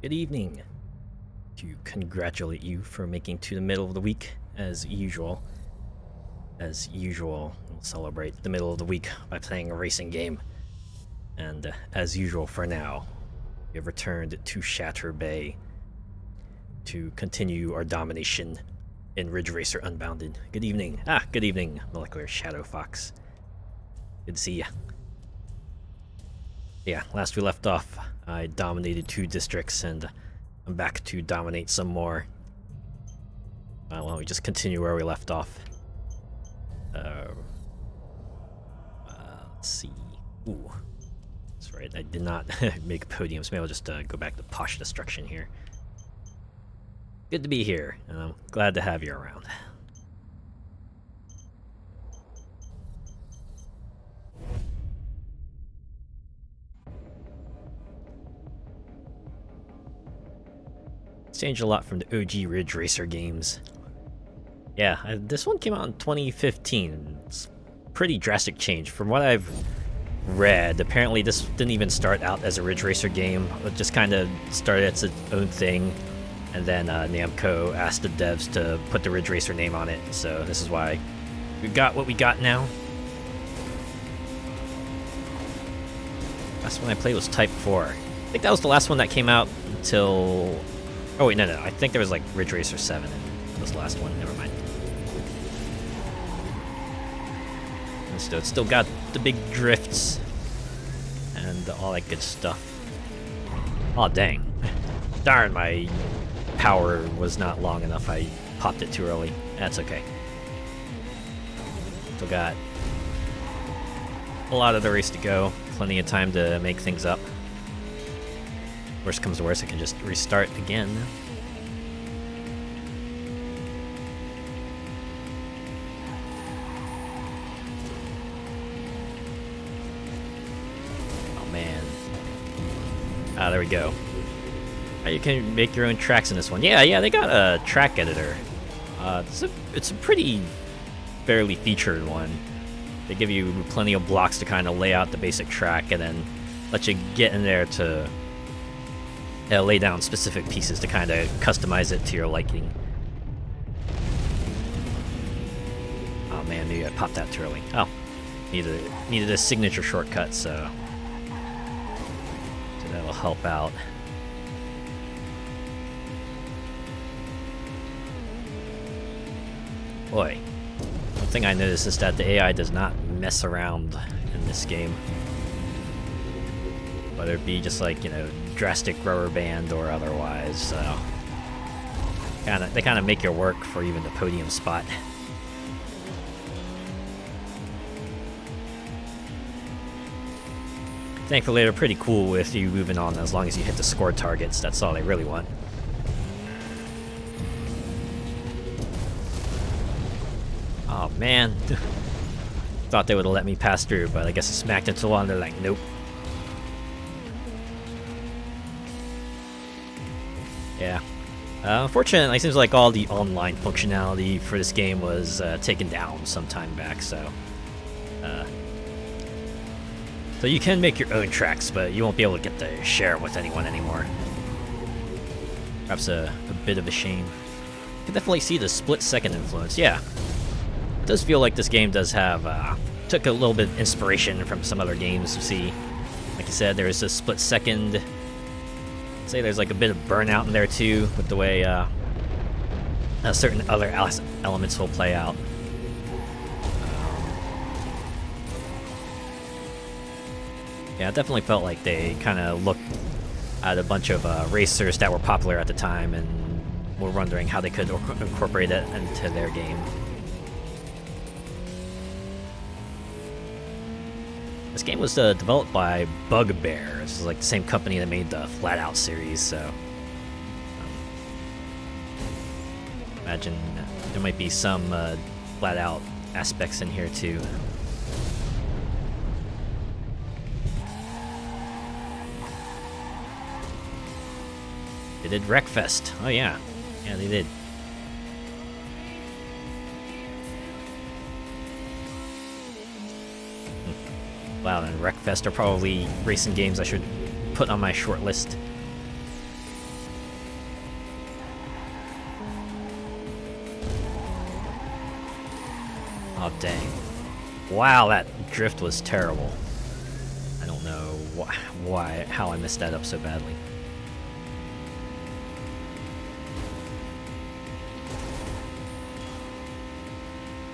Good evening. To congratulate you for making to the middle of the week, as usual. We'll celebrate the middle of the week by playing a racing game. And as usual for now, we have returned to Shatter Bay to continue our domination in Ridge Racer Unbounded. Good evening. Good evening, Molecular Shadow Fox. Good to see ya. Yeah, last we left off, I dominated 2 districts, and I'm back to dominate some more. Why don't we just continue where we left off? Let's see. Ooh, that's right. I did not make podiums. Maybe I'll just go back to Posh Destruction here. Good to be here, and I'm glad to have you around. It's changed a lot from the OG Ridge Racer games. Yeah, this one came out in 2015. It's a pretty drastic change. From what I've read, apparently this didn't even start out as a Ridge Racer game. It just kind of started as its own thing, and then Namco asked the devs to put the Ridge Racer name on it, so this is why we got what we got now. Last one I played was Type 4. I think that was the last one that came out until... Oh wait, no, I think there was like Ridge Racer 7 in this last one, never mind. So it's still got the big drifts and all that good stuff. Oh dang. Darn, my power was not long enough. I popped it too early. That's okay. Still got a lot of the race to go. Plenty of time to make things up. Worst comes to worst, I can just restart again. There we go. You can make your own tracks in this one. Yeah, they got a track editor. It's a pretty fairly featured one. They give you plenty of blocks to kind of lay out the basic track and then let you get in there to lay down specific pieces to kind of customize it to your liking. Oh man, maybe I popped that too early. Oh, needed a signature shortcut, so that'll help out. Boy, one thing I noticed is that the AI does not mess around in this game. Whether it be just like, drastic rubber band or otherwise, so they kind of make your work for even the podium spot. Thankfully, they're pretty cool with you moving on as long as you hit the score targets. That's all they really want. Oh man. Thought they would have let me pass through, but I guess I smacked into one. They're like, nope. Yeah. Unfortunately, it seems like all the online functionality for this game was taken down some time back, so you can make your own tracks, but you won't be able to get to share them with anyone anymore. Perhaps a bit of a shame. You can definitely see the split-second influence. Yeah, it does feel like this game does have took a little bit of inspiration from some other games. You see, like you said, there is a split-second. I'd say there's like a bit of burnout in there too, with the way certain other elements will play out. Yeah, it definitely felt like they kind of looked at a bunch of racers that were popular at the time and were wondering how they could incorporate it into their game. This game was developed by Bugbear. This is like the same company that made the Flat Out series, so imagine there might be some Flat Out aspects in here too. They did Wreckfest. Oh yeah. Yeah, they did. Wow, and Wreckfest are probably racing games I should put on my short list. Oh, dang. Wow, that drift was terrible. I don't know how I messed that up so badly.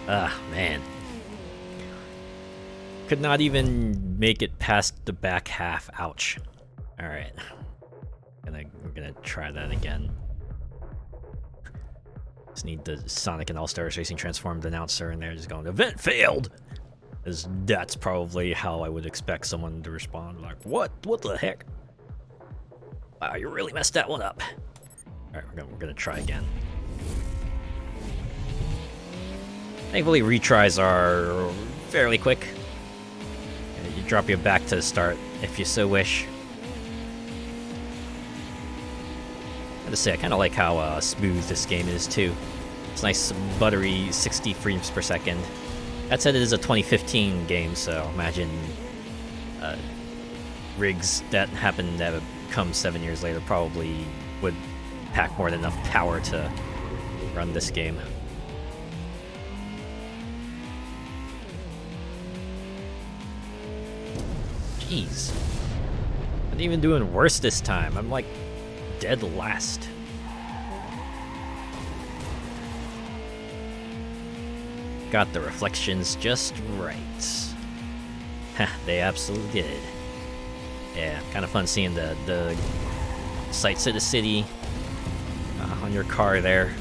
Ah, man. Could not even make it past the back half. Ouch. Alright. We're gonna try that again. Just need the Sonic and All-Stars Racing Transformed announcer in there just going, "Event failed!" As that's probably how I would expect someone to respond, like, What the heck? Wow, you really messed that one up. Alright, we're gonna try again. Thankfully, retries are fairly quick. You drop you back to the start if you so wish. I gotta say, I kind of like how smooth this game is too. It's nice, buttery, 60 frames per second. That said, it is a 2015 game, so imagine rigs that happened that come 7 years later probably would pack more than enough power to run this game. Jeez. I'm even doing worse this time. I'm like dead last. Got the reflections just right. They absolutely did. Yeah, kind of fun seeing the sights of the city on your car there.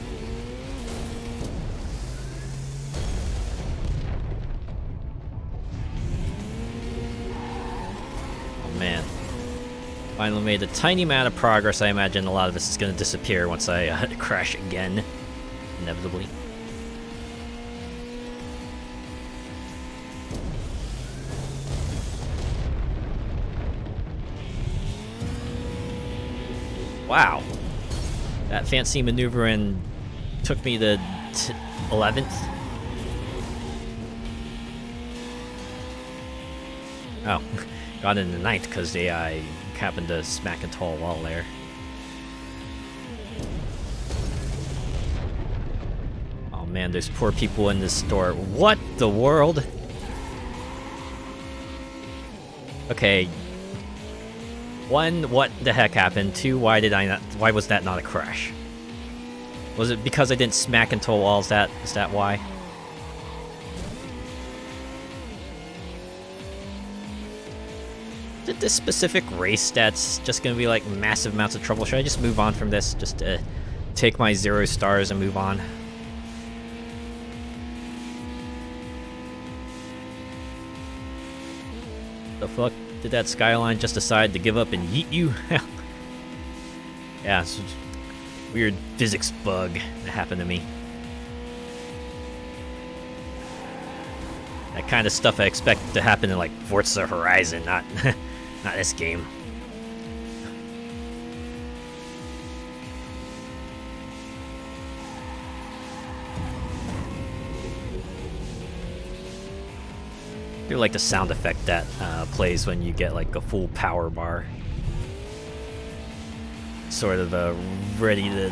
Oh man. Finally made a tiny amount of progress. I imagine a lot of this is going to disappear once I crash again, inevitably. Wow. That fancy maneuvering took me to 11th. Oh, got in the 9th because I happened to smack a tall wall there. Oh man, there's poor people in this store. What the world? Okay. 1, what the heck happened? 2, why was that not a crash? Was it because I didn't smack into a wall? Is that why? Is it this specific race that's just gonna be like massive amounts of trouble? Should I just move on from this? Just to take my 0 stars and move on? The fuck? Did that skyline just decide to give up and yeet you? Yeah, it's just a weird physics bug that happened to me. That kind of stuff I expect to happen in like Forza Horizon, not not this game. I do like the sound effect that plays when you get like a full power bar. Sort of a ready to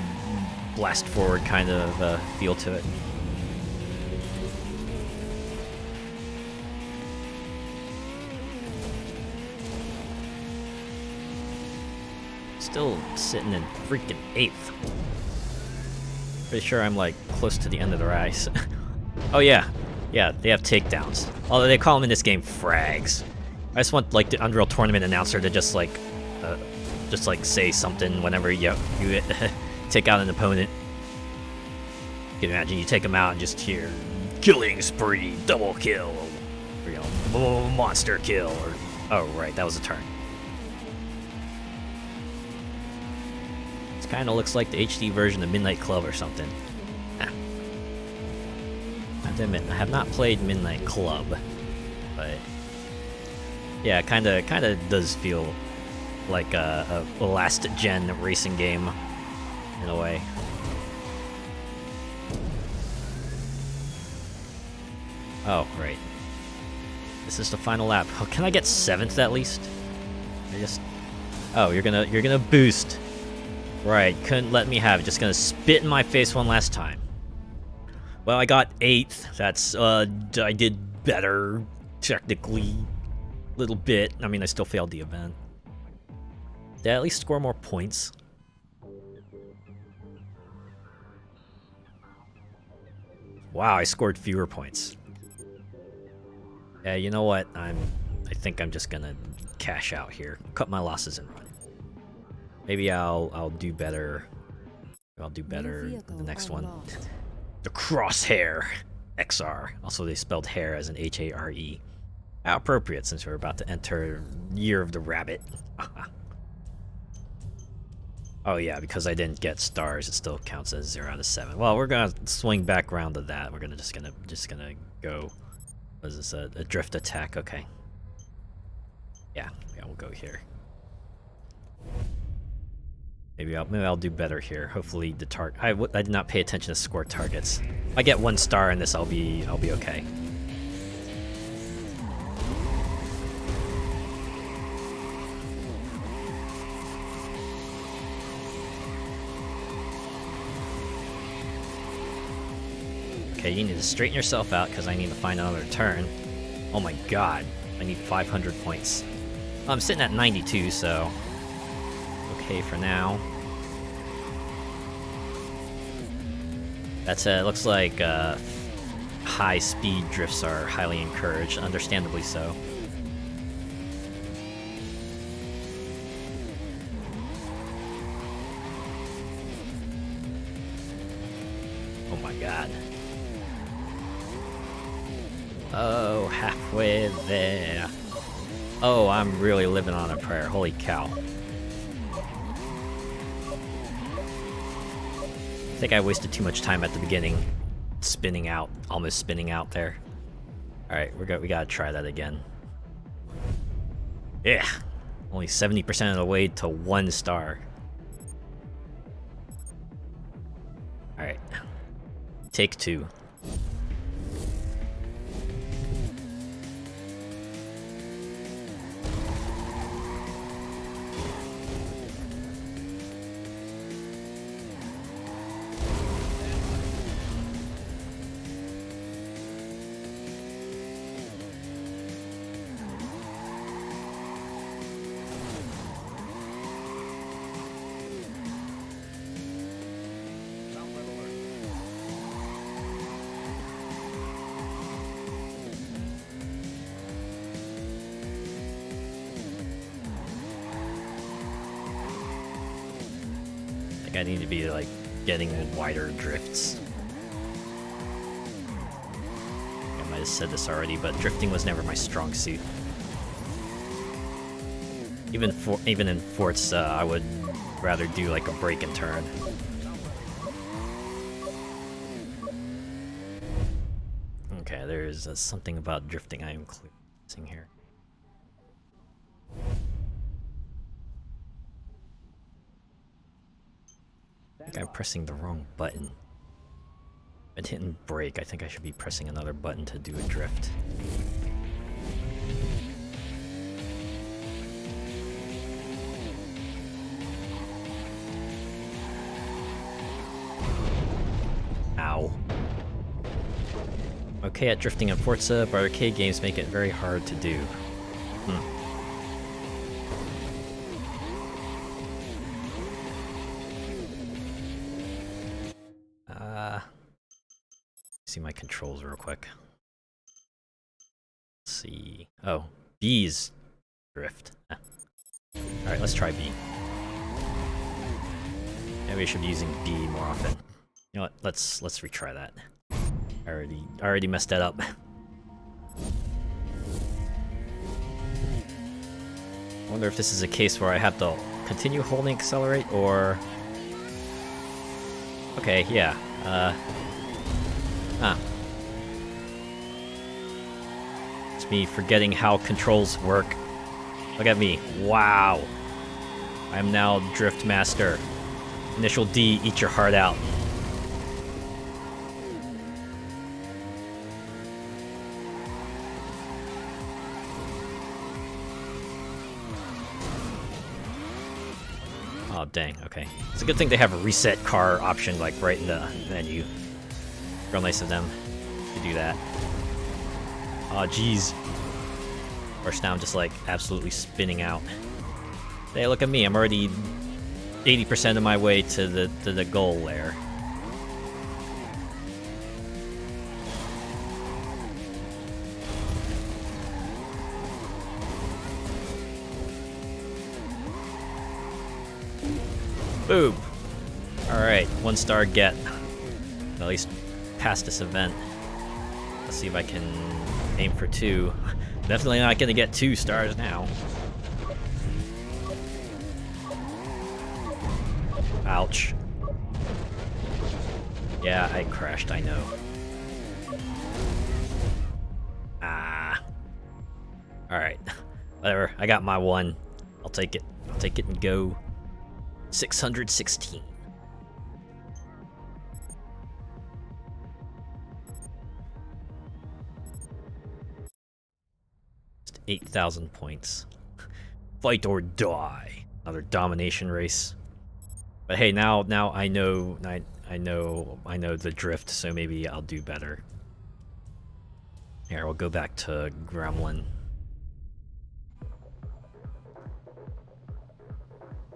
blast forward kind of feel to it. Still sitting in freaking 8th. Pretty sure I'm like close to the end of the race. Oh yeah. Yeah, they have takedowns. Although they call them in this game frags. I just want like the Unreal Tournament announcer to just like say something whenever you take out an opponent. You can imagine you take them out and just hear killing spree, double kill, or, you know, monster kill, or oh right, that was a turn. This kind of looks like the HD version of Midnight Club or something. I admit, I have not played Midnight Club, but yeah, it kind of does feel like a last-gen racing game in a way. Oh, right. This is the final lap. Oh, can I get 7th at least? Oh, you're gonna boost. Right, couldn't let me have it. Just gonna spit in my face one last time. Well, I got 8th. That's, I did better, technically. Little bit. I mean, I still failed the event. Did I at least score more points? Wow, I scored fewer points. Yeah, you know what? I think I'm just gonna cash out here. Cut my losses and run. Maybe I'll do better. I'll do better in the next one. The Crosshair XR. Also, they spelled hair as an H-A-R-E. How appropriate since we're about to enter Year of the Rabbit. Oh yeah, because I didn't get stars, it still counts as 0 out of 7. Well, we're gonna swing back around to that. We're just gonna go. What is this? A drift attack? Okay. Yeah, we'll go here. Maybe I'll do better here. Hopefully the target. I did not pay attention to score targets. If I get 1 star in this, I'll be okay. Okay, you need to straighten yourself out because I need to find another turn. Oh my god, I need 500 points. I'm sitting at 92, so okay for now. That's looks like high-speed drifts are highly encouraged, understandably so. Oh my god. Oh, halfway there. Oh, I'm really living on a prayer. Holy cow. I think I wasted too much time at the beginning. Spinning out. Almost spinning out there. Alright, we gotta try that again. Yeah! Only 70% of the way to 1 star. Alright. Take 2. I need to be like getting wider drifts. I might have said this already, but drifting was never my strong suit. Even in forts, I would rather do like a break and turn. Okay, there's something about drifting I am missing here. I think I'm pressing the wrong button. I'm hitting brake. I think I should be pressing another button to do a drift. Ow. Okay at drifting in Forza, but arcade games make it very hard to do. See my controls real quick. Let's see. Oh, B's drift. Alright, let's try B. Maybe I should be using B more often. You know what? Let's retry that. I already messed that up. I wonder if this is a case where I have to continue holding accelerate or... Okay, yeah. It's me forgetting how controls work. Look at me. Wow. I am now Drift Master. Initial D, eat your heart out. Oh, dang. Okay. It's a good thing they have a reset car option, like, right in the menu. Real nice of them to do that. Oh, jeez. Of course, now I'm just like absolutely spinning out. Hey, look at me. I'm already 80% of my way to the goal there. Boom. Alright, 1-star get. At least pass this event. Let's see if I can aim for 2. Definitely not gonna get 2 stars now. Ouch. Yeah, I crashed, I know. Ah. Alright. Whatever, I got my 1. I'll take it. I'll take it and go. 616. 8,000 points. Fight or die. Another domination race. But hey, now I know I know the drift, so maybe I'll do better. Here, we'll go back to Gremlin.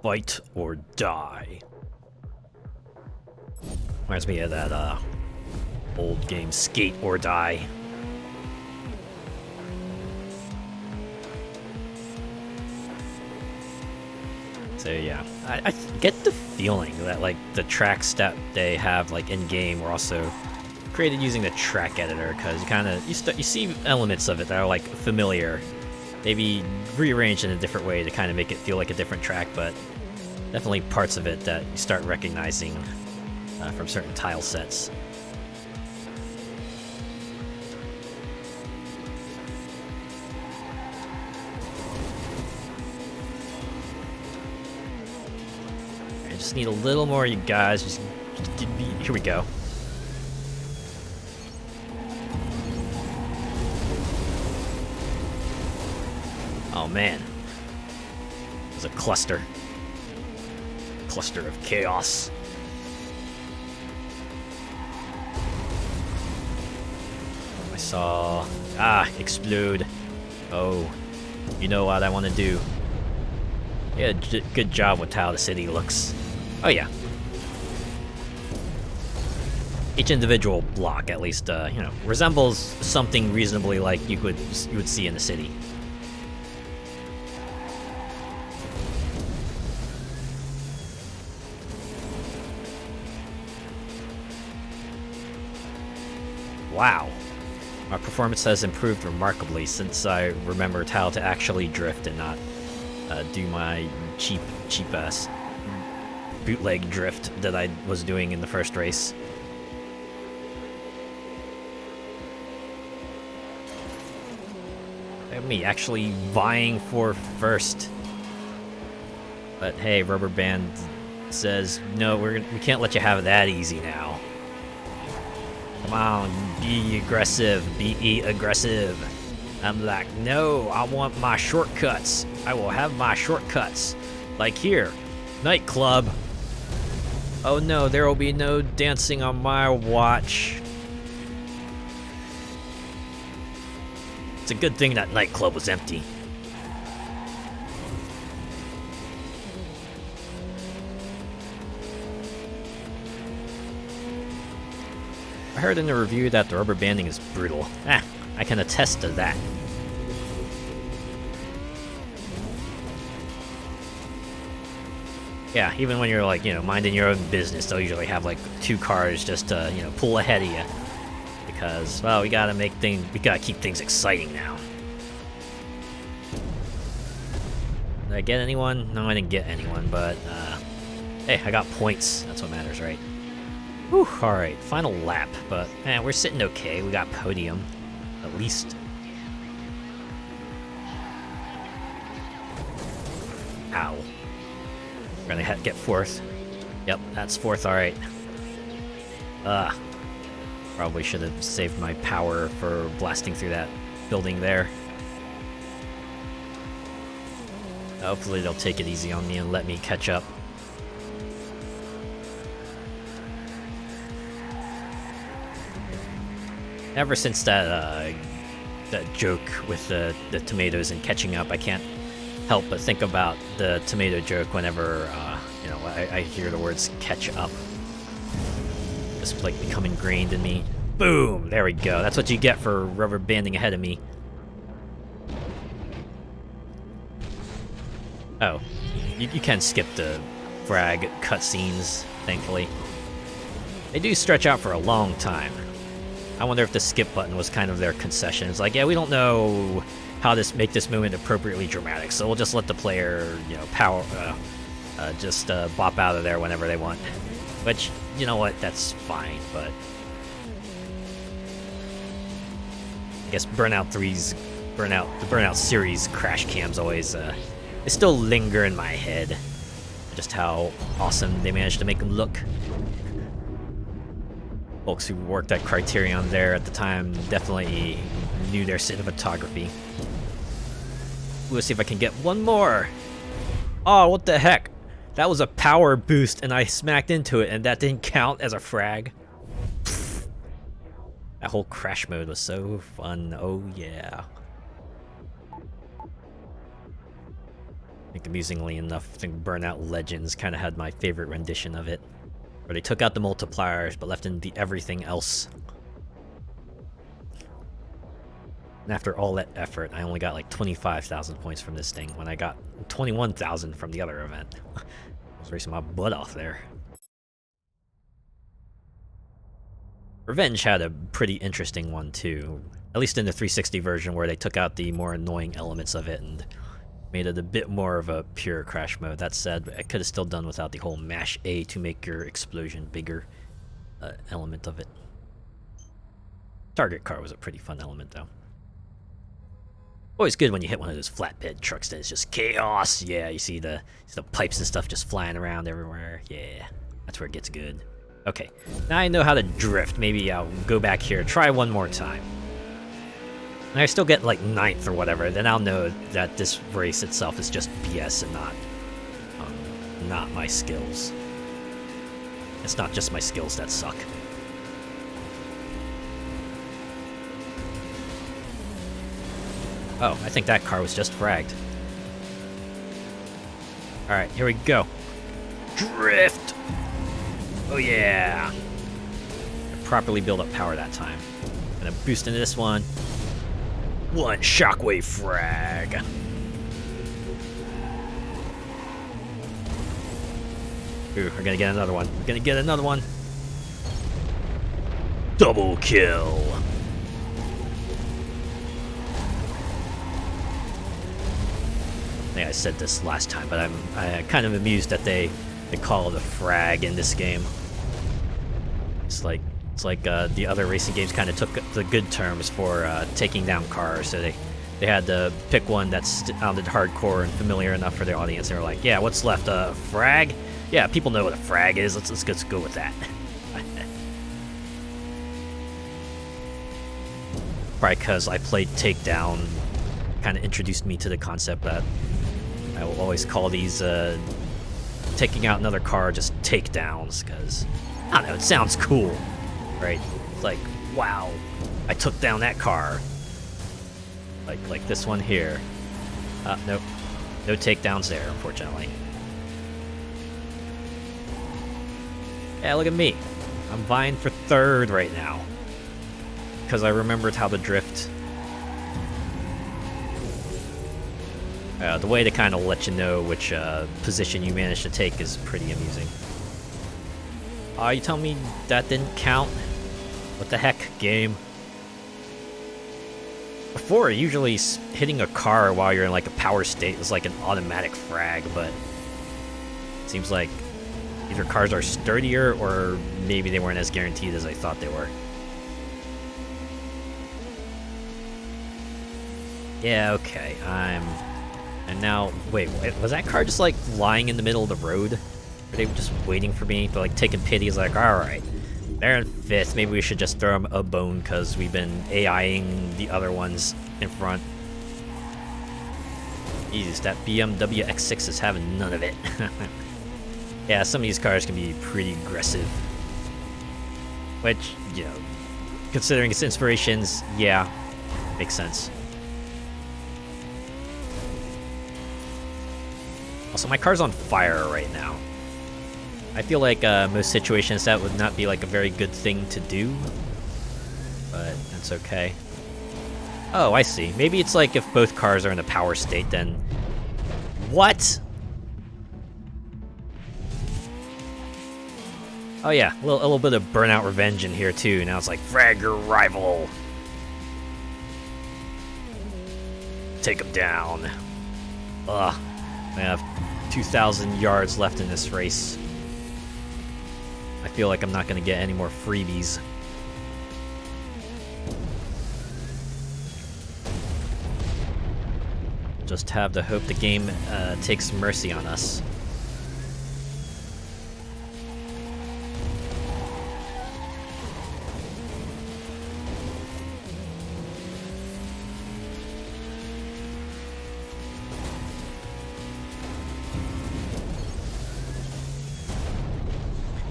Fight or die. Reminds me of that old game, Skate or Die. So yeah, I get the feeling that like the tracks that they have like in game were also created using the track editor, because you see elements of it that are like familiar, maybe rearranged in a different way to kind of make it feel like a different track, but definitely parts of it that you start recognizing from certain tile sets. I just need a little more, you guys. Just give me. Here we go. Oh man, it was a cluster of chaos. I saw explode. Oh, you know what I want to do. Yeah, good job with how the city looks. Oh yeah. Each individual block, at least, you know, resembles something reasonably like you would see in the city. Wow. Our performance has improved remarkably since I remembered how to actually drift and not do my cheap ass bootleg drift that I was doing in the first race. Look at me actually vying for first. But hey, Rubber Band says, no, we can't let you have it that easy now. Come on, be aggressive, be aggressive. I'm like, no, I want my shortcuts. I will have my shortcuts. Like here, nightclub. Oh no, there will be no dancing on my watch. It's a good thing that nightclub was empty. I heard in the review that the rubber banding is brutal. I can attest to that. Yeah, even when you're like, you know, minding your own business, they'll usually have like 2 cars just to, you know, pull ahead of you. Because, well, we gotta keep things exciting now. Did I get anyone? No, I didn't get anyone, but, hey, I got points. That's what matters, right? Whew, alright, final lap, but, we're sitting okay. We got podium, at least. Ow. We're gonna get 4th. Yep, that's 4th, alright. Probably should have saved my power for blasting through that building there. Hopefully they'll take it easy on me and let me catch up. Ever since that joke with the tomatoes and catching up, I can't help but think about the tomato joke whenever you know, I hear the words catch up. Just like become ingrained in me. Boom! There we go. That's what you get for rubber banding ahead of me. Oh, you can skip the frag cutscenes, thankfully. They do stretch out for a long time. I wonder if the skip button was kind of their concession. It's like, yeah, we don't know how to make this moment appropriately dramatic, so we'll just let the player, you know, bop out of there whenever they want. Which, you know what, that's fine, but I guess Burnout 3's the Burnout series crash cams always they still linger in my head. Just how awesome they managed to make them look. Folks who worked at Criterion there at the time definitely knew their cinematography. Let's see if I can get one more. Oh, what the heck? That was a power boost and I smacked into it and that didn't count as a frag. That whole crash mode was so fun. Oh yeah. I think amusingly enough, I think Burnout Legends kind of had my favorite rendition of it. Where they took out the multipliers but left in the everything else. And after all that effort, I only got like 25,000 points from this thing when I got 21,000 from the other event. I was racing my butt off there. Revenge had a pretty interesting one too. At least in the 360 version where they took out the more annoying elements of it and made it a bit more of a pure crash mode. That said, I could have still done without the whole mash A to make your explosion bigger element of it. Target car was a pretty fun element though. Always good when you hit one of those flatbed trucks that is just chaos. Yeah, you see the pipes and stuff just flying around everywhere. Yeah, that's where it gets good. Okay, now I know how to drift. Maybe I'll go back here, try one more time. And I still get like 9th or whatever, then I'll know that this race itself is just BS and not my skills. It's not just my skills that suck. Oh, I think that car was just fragged. Alright, here we go. Drift! Oh yeah! I properly build up power that time. Gonna boost into this one. One shockwave frag. Ooh, we're gonna get another one. We're gonna get another one. Double kill. I think I said this last time, but I'm kind of amused that they call it a frag in this game. It's like the other racing games kind of took the good terms for taking down cars, so they had to pick one that sounded hardcore and familiar enough for their audience. They were like, yeah, what's left? Frag? Yeah, people know what a frag is. Let's go with that. Probably because I played Takedown, kind of introduced me to the concept that I will always call these taking out another car just takedowns, because I don't know, it sounds cool, right? It's like, wow, I took down that car. Like this one here. Nope, no takedowns there, unfortunately. Yeah, look at me. I'm vying for 3rd right now because I remembered how to drift. The way to kind of let you know which position you managed to take is pretty amusing. You telling me that didn't count? What the heck, game? Before, usually hitting a car while you're in like a power state is like an automatic frag, but it seems like either cars are sturdier or maybe they weren't as guaranteed as I thought they were. Yeah, okay, and now, wait, was that car just like lying in the middle of the road? Were they just waiting for me? They're like taking pity, it's like, alright, they're in 5th, maybe we should just throw them a bone because we've been AIing the other ones in front. Jeez, that BMW X6 is having none of it. Yeah, some of these cars can be pretty aggressive. Which, you know, considering its inspirations, yeah, makes sense. Also, my car's on fire right now. I feel like most situations that would not be like a very good thing to do, but that's okay. Oh, I see. Maybe it's like if both cars are in a power state, then... What? Oh yeah, a little bit of burnout revenge in here too. Now it's like, frag your rival. Take him down. Ugh. I have 2,000 yards left in this race. I feel like I'm not going to get any more freebies. Just have to hope the game takes mercy on us.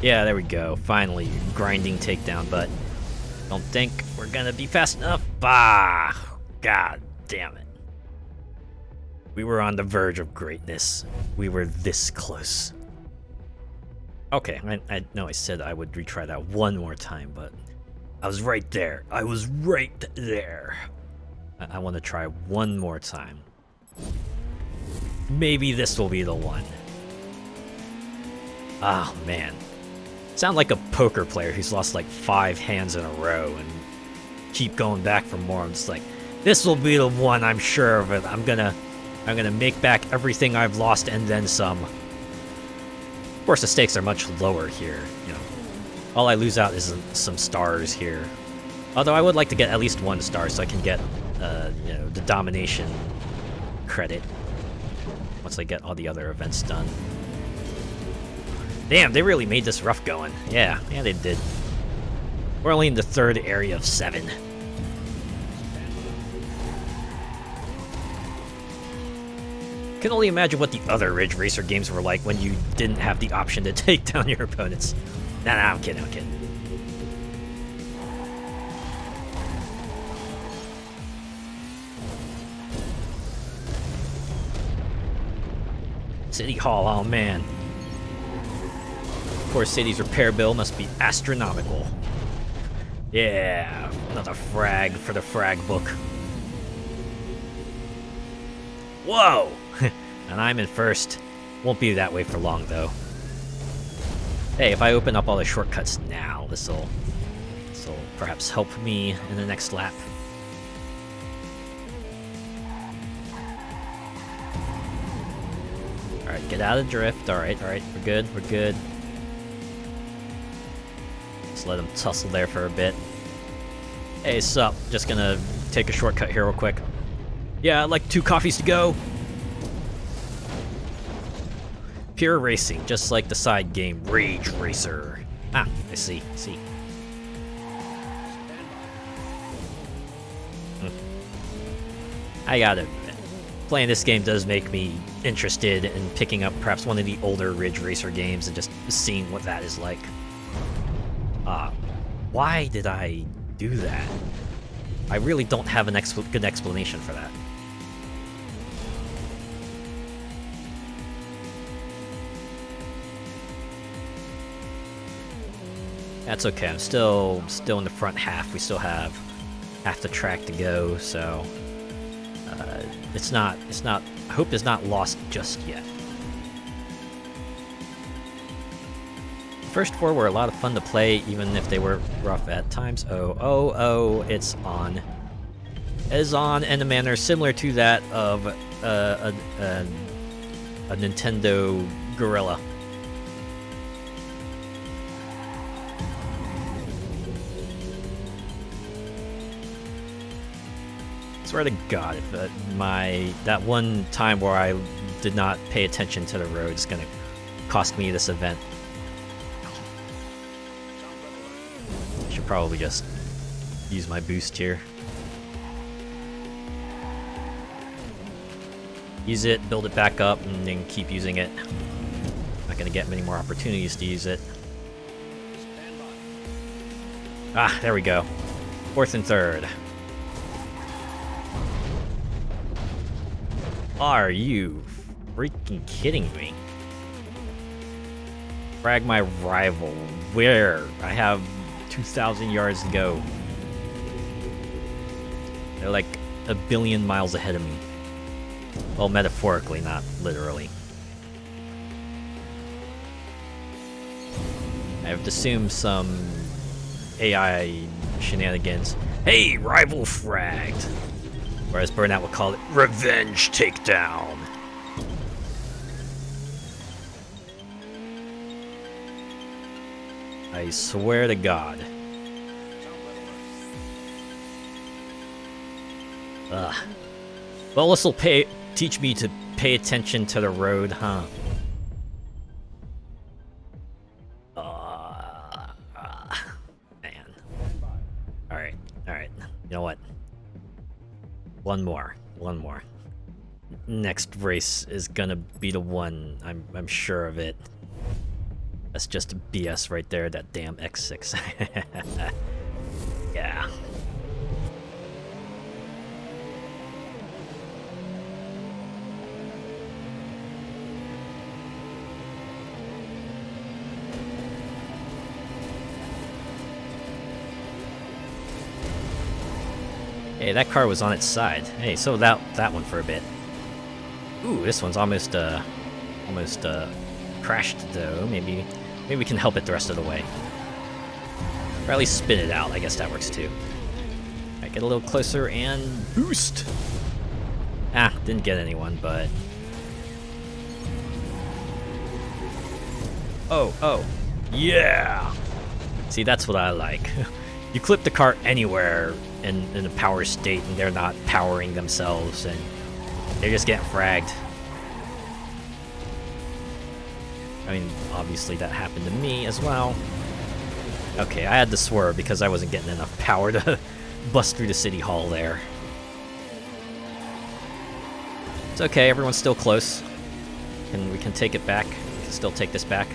Yeah, there we go. Finally, grinding takedown, but don't think we're gonna be fast enough. Bah! God damn it. We were on the verge of greatness. We were this close. Okay, I know I said I would retry that one more time, but I was right there. I was right there. I want to try one more time. Maybe this will be the one. Oh, man. Sound like a poker player who's lost like 5 hands in a row and keep going back for more. I'm just like, this will be the one, I'm sure of it. I'm gonna make back everything I've lost and then some. Of course, the stakes are much lower here. You know, all I lose out is some stars here. Although I would like to get at least 1 star so I can get, you know, the domination credit once I get all the other events done. Damn, they really made this rough going. Yeah, they did. We're only in the 3rd area of 7. Can only imagine what the other Ridge Racer games were like when you didn't have the option to take down your opponents. Nah, I'm kidding. City Hall, oh man. Of course, City's repair bill must be astronomical. Yeah, another frag for the frag book. Whoa! And I'm in first. Won't be that way for long, though. Hey, if I open up all the shortcuts now, this'll perhaps help me in the next lap. Alright, get out of drift. Alright, we're good. Just let him tussle there for a bit. Hey, sup? Just gonna take a shortcut here real quick. Yeah, I'd like 2 coffees to go. Pure racing, just like the side game Rage Racer. Ah, I see. I gotta admit, playing this game does make me interested in picking up perhaps one of the older Ridge Racer games and just seeing what that is like. Why did I do that? I really don't have an good explanation for that. That's okay, I'm still in the front half. We still have half the track to go, so it's not hope is not lost just yet. The first 4 were a lot of fun to play, even if they were rough at times. Oh, it's on. It is on in a manner similar to that of a Nintendo Gorilla. Swear to God, if that one time where I did not pay attention to the road is gonna cost me this event. I should probably just use my boost here. Use it, build it back up, and then keep using it. Not gonna get many more opportunities to use it. Ah, there we go. Fourth and third. Are you freaking kidding me? Frag my rival. Where? I have 2,000 yards to go. They're like a billion miles ahead of me. Well, metaphorically, not literally. I have to assume some AI shenanigans. Hey, rival fragged! Or as Burnout would call it, revenge takedown! I swear to God. Ugh. Well, this'll teach me to pay attention to the road, huh? Man. Alright, alright. You know what? One more. Next race is gonna be the one. I'm sure of it. That's just BS right there, that damn X6. Yeah. Hey, that car was on its side. Hey, so that one for a bit. Ooh, this one's almost crashed though. Maybe we can help it the rest of the way. Or at least spin it out. I guess that works too. Alright, get a little closer and boost. Ah, didn't get anyone, but oh, yeah. See, that's what I like. You clip the car anywhere in a power state and they're not powering themselves and they're just getting fragged. I mean, obviously that happened to me as well. Okay, I had to swerve because I wasn't getting enough power to bust through the city hall there. It's okay, everyone's still close. And we can take it back. We can still take this back.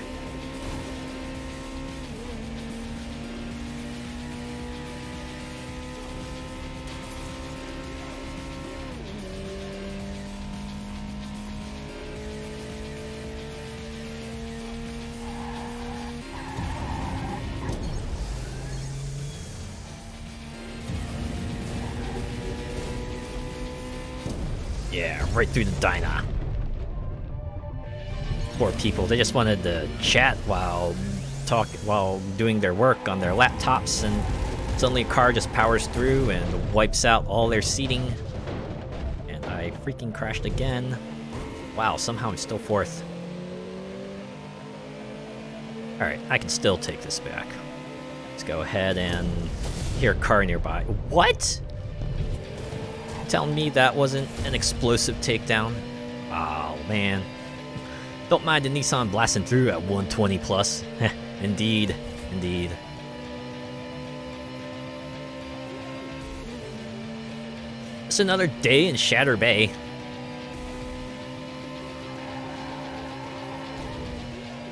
Yeah, right through the diner. Poor people, they just wanted to chat while doing their work on their laptops, and suddenly a car just powers through and wipes out all their seating. And I freaking crashed again. Wow, somehow I'm still fourth. Alright, I can still take this back. Let's go ahead and hear a car nearby. What? Telling me that wasn't an explosive takedown? Oh man. Don't mind the Nissan blasting through at 120 plus. Indeed, indeed. It's another day in Shatter Bay.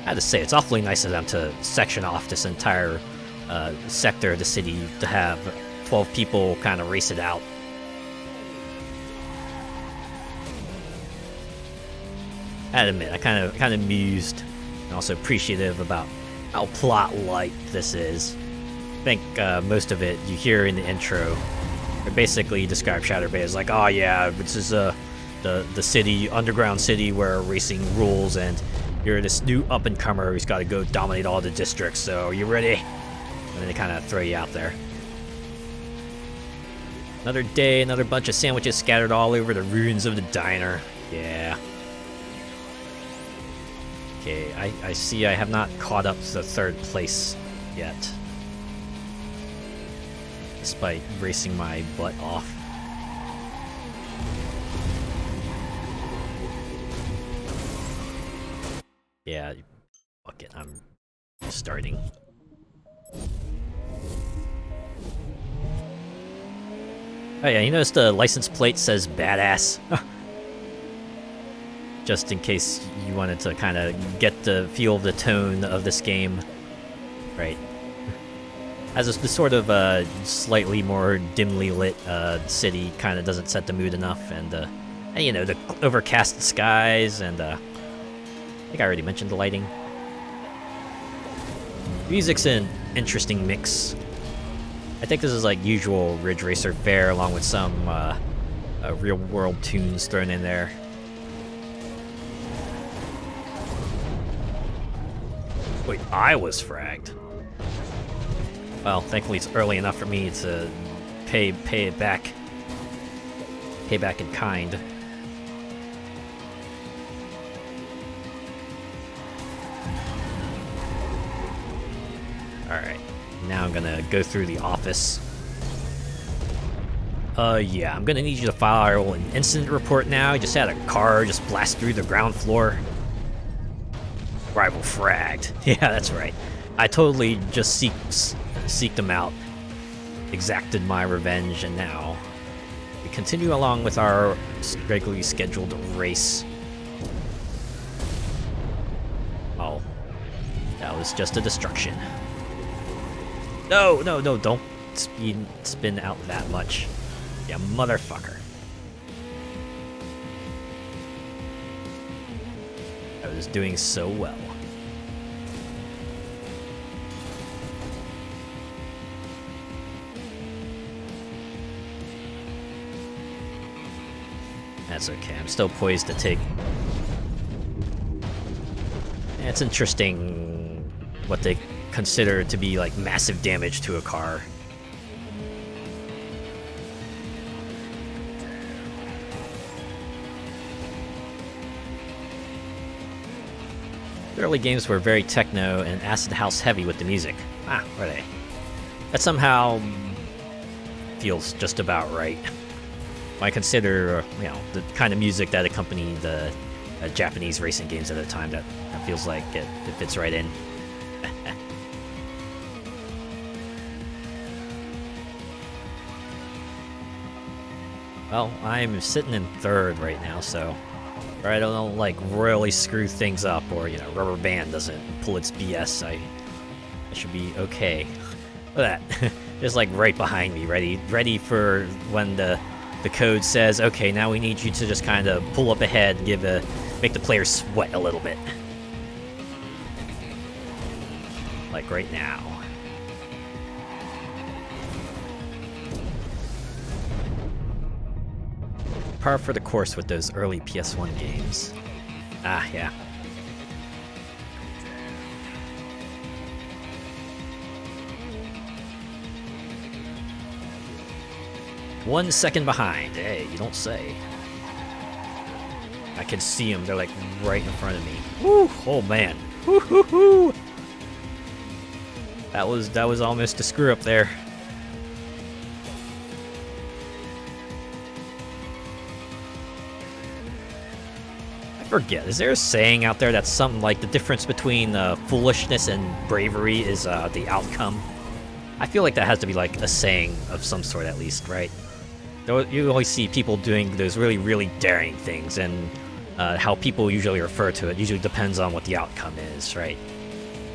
I had to say, it's awfully nice of them to section off this entire sector of the city to have 12 people kind of race it out. I admit, I kind of mused and also appreciative about how plot light this is. I think most of it you hear in the intro. It basically describes Shatter Bay as like, oh yeah, this is the city, underground city where racing rules, and you're this new up-and-comer who's got to go dominate all the districts. So are you ready? And then they kind of throw you out there. Another day, another bunch of sandwiches scattered all over the ruins of the diner. Yeah. Okay, I see I have not caught up to the third place yet. Despite racing my butt off. Yeah, fuck it, I'm starting. Oh yeah, you notice the license plate says badass? Just in case you wanted to kind of get the feel of the tone of this game. Right. As this sort of slightly more dimly lit city kind of doesn't set the mood enough, and you know, the overcast skies, and I think I already mentioned the lighting. Music's an interesting mix. I think this is like usual Ridge Racer fare, along with some real-world tunes thrown in there. Wait, I was fragged. Well, thankfully it's early enough for me to pay it back. Pay back in kind. Alright, now I'm gonna go through the office. Yeah, I'm gonna need you to file an incident report now. You just had a car just blast through the ground floor. Rival fragged. Yeah, that's right. I totally just seeked them out, exacted my revenge, and now we continue along with our regularly scheduled race. Oh, that was just a distraction. No, don't spin out that much. Yeah, motherfucker. I was doing so well. That's okay, I'm still poised to take... It's interesting what they consider to be like massive damage to a car. The early games were very techno and acid house heavy with the music. Ah, were they? That somehow feels just about right. I consider, you know, the kind of music that accompanied the Japanese racing games at the time, that feels like it fits right in. Well, I'm sitting in third right now, so I don't like royally screw things up, or, you know, rubber band doesn't pull its BS. I should be okay. Look at that. Just like right behind me, ready for when the code says, okay, now we need you to just kind of pull up ahead, make the players sweat a little bit. Like right now. Par for the course with those early PS1 games. Ah, yeah. One second behind. Hey, you don't say. I can see them. They're like right in front of me. Woo! Oh man. Woo hoo hoo! That was almost a screw up there. I forget. Is there a saying out there that's something like the difference between foolishness and bravery is the outcome? I feel like that has to be like a saying of some sort, at least, right? You always see people doing those really, really daring things, and how people usually refer to it usually depends on what the outcome is, right?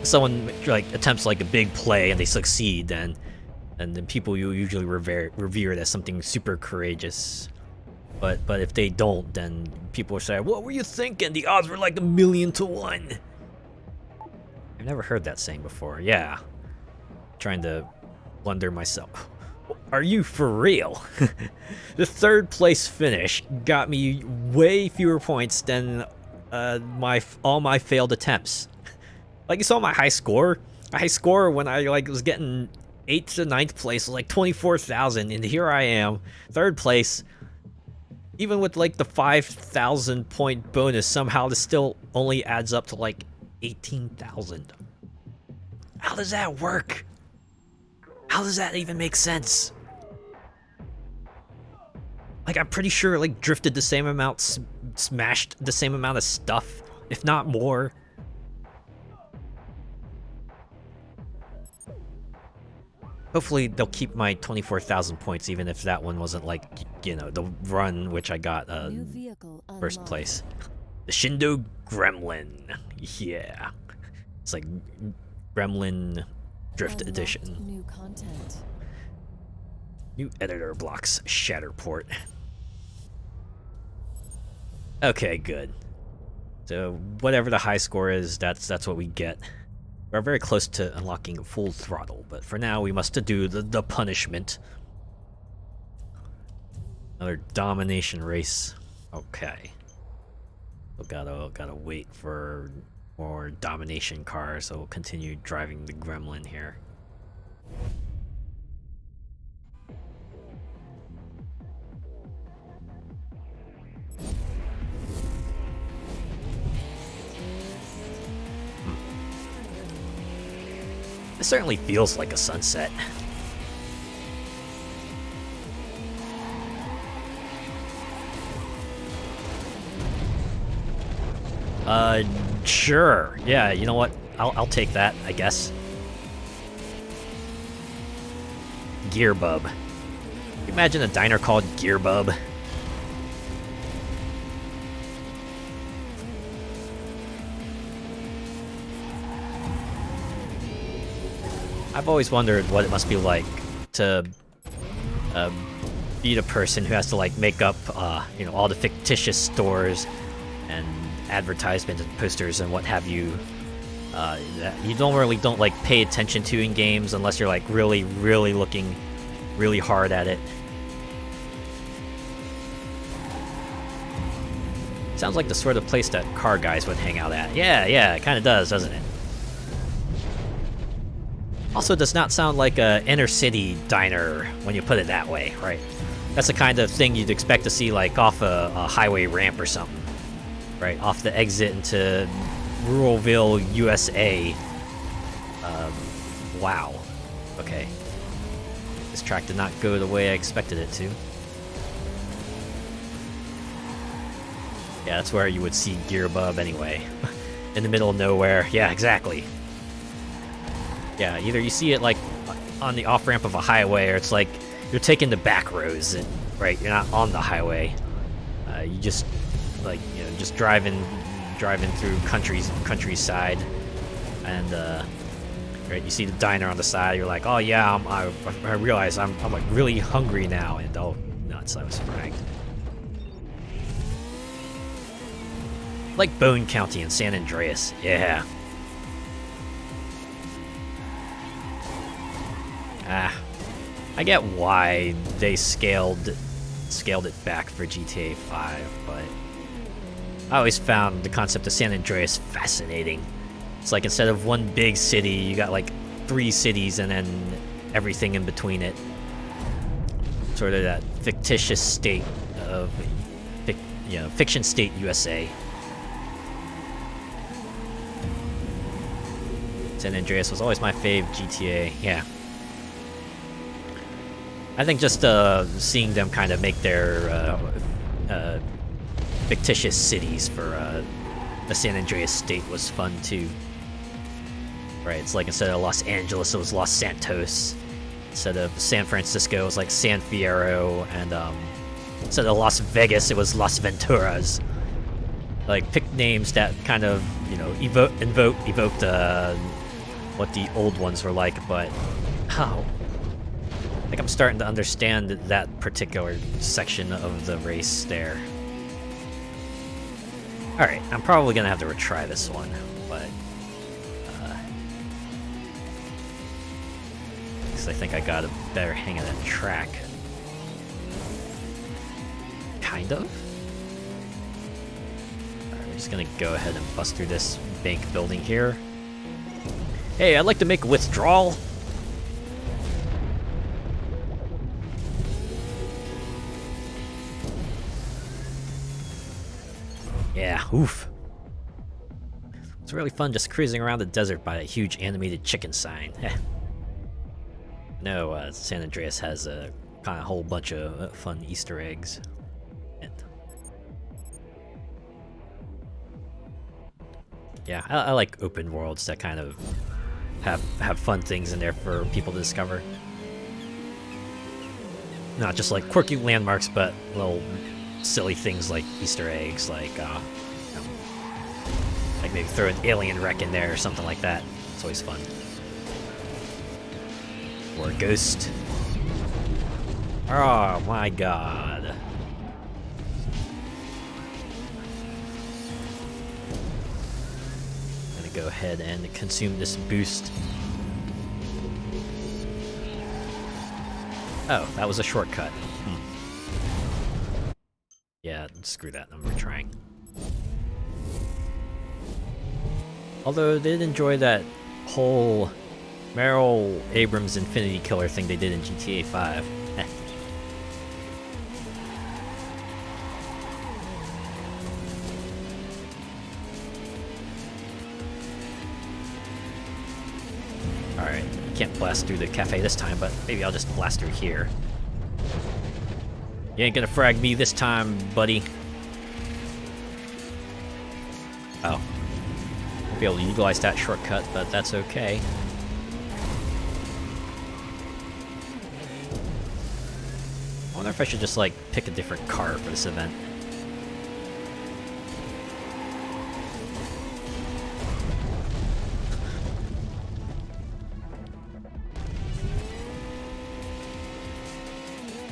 Someone like attempts like a big play and they succeed, and then people you usually revere it as something super courageous. But if they don't, then people will say, "What were you thinking? The odds were like 1,000,000 to 1." I've never heard that saying before. Yeah, trying to wonder myself. Are you for real? The third place finish got me way fewer points than all my failed attempts. Like, you saw my high score. My high score when I was getting 8th to 9th place was like 24,000, and here I am, third place. Even with like the 5,000 point bonus, somehow this still only adds up to like 18,000. How does that work? How does that even make sense? Like, I'm pretty sure like drifted the same amount, smashed the same amount of stuff, if not more. Hopefully they'll keep my 24,000 points, even if that one wasn't like, you know, the run which I got first place. The Shindo Gremlin. Yeah. It's like Gremlin Drift Unlocked Edition. New content. New editor blocks Shatterport. Okay, good. So whatever the high score is, that's what we get. We're very close to unlocking full throttle, but for now we must do the punishment. Another domination race. Okay. We gotta wait for more domination cars, so we'll continue driving the Gremlin here. It certainly feels like a sunset. Sure. Yeah, you know what? I'll take that, I guess. Gearbub. Imagine a diner called Gearbub. I've always wondered what it must be like to be the person who has to like make up, you know, all the fictitious stores and advertisements and posters and what have you. That you don't like pay attention to in games unless you're like really looking really hard at it. Sounds like the sort of place that car guys would hang out at. Yeah, it kind of does, doesn't it? Also, does not sound like a inner city diner when you put it that way, right? That's the kind of thing you'd expect to see like off a highway ramp or something, right? Off the exit into Ruralville, USA. Wow. Okay. This track did not go the way I expected it to. Yeah, that's where you would see Gearbub anyway. In the middle of nowhere. Yeah, exactly. Yeah, either you see it like on the off-ramp of a highway, or it's like you're taking the back roads, and, right? You're not on the highway. You just like, you know, just driving through countryside, and right, you see the diner on the side. You're like, oh yeah, I realize I'm like really hungry now, and oh nuts, I was fragged. Like Bone County in San Andreas, yeah. I get why they scaled it back for GTA 5, but I always found the concept of San Andreas fascinating. It's like instead of one big city, you got like 3 cities and then everything in between it. Sort of that fictitious state of, you know, fiction state USA. San Andreas was always my fave GTA, yeah. I think just seeing them kind of make their fictitious cities for the San Andreas state was fun too. Right, it's like instead of Los Angeles, it was Los Santos. Instead of San Francisco, it was like San Fierro, and instead of Las Vegas, it was Las Venturas. Like, pick names that kind of, you know, evoked what the old ones were like, but oh. I think I'm starting to understand that particular section of the race there. Alright, I'm probably gonna have to retry this one, but because I think I got a better hang of that track. Kind of? Alright, we're just gonna go ahead and bust through this bank building here. Hey, I'd like to make a withdrawal. Yeah, oof. It's really fun just cruising around the desert by a huge animated chicken sign. No, San Andreas has a kind of whole bunch of fun Easter eggs. And yeah, I like open worlds that kind of have fun things in there for people to discover. Not just like quirky landmarks, but little silly things like Easter eggs, like you know, like maybe throw an alien wreck in there or something like that. It's always fun. Or a ghost. Oh my god. I'm gonna go ahead and consume this boost. Oh, that was a shortcut. Yeah, screw that, I'm retrying. Although I did enjoy that whole Meryl Abrams Infinity Killer thing they did in GTA 5. Alright, can't blast through the cafe this time, but maybe I'll just blast through here. You ain't gonna frag me this time, buddy. Oh. Won't be able to utilize that shortcut, but that's okay. I wonder if I should just, like, pick a different car for this event.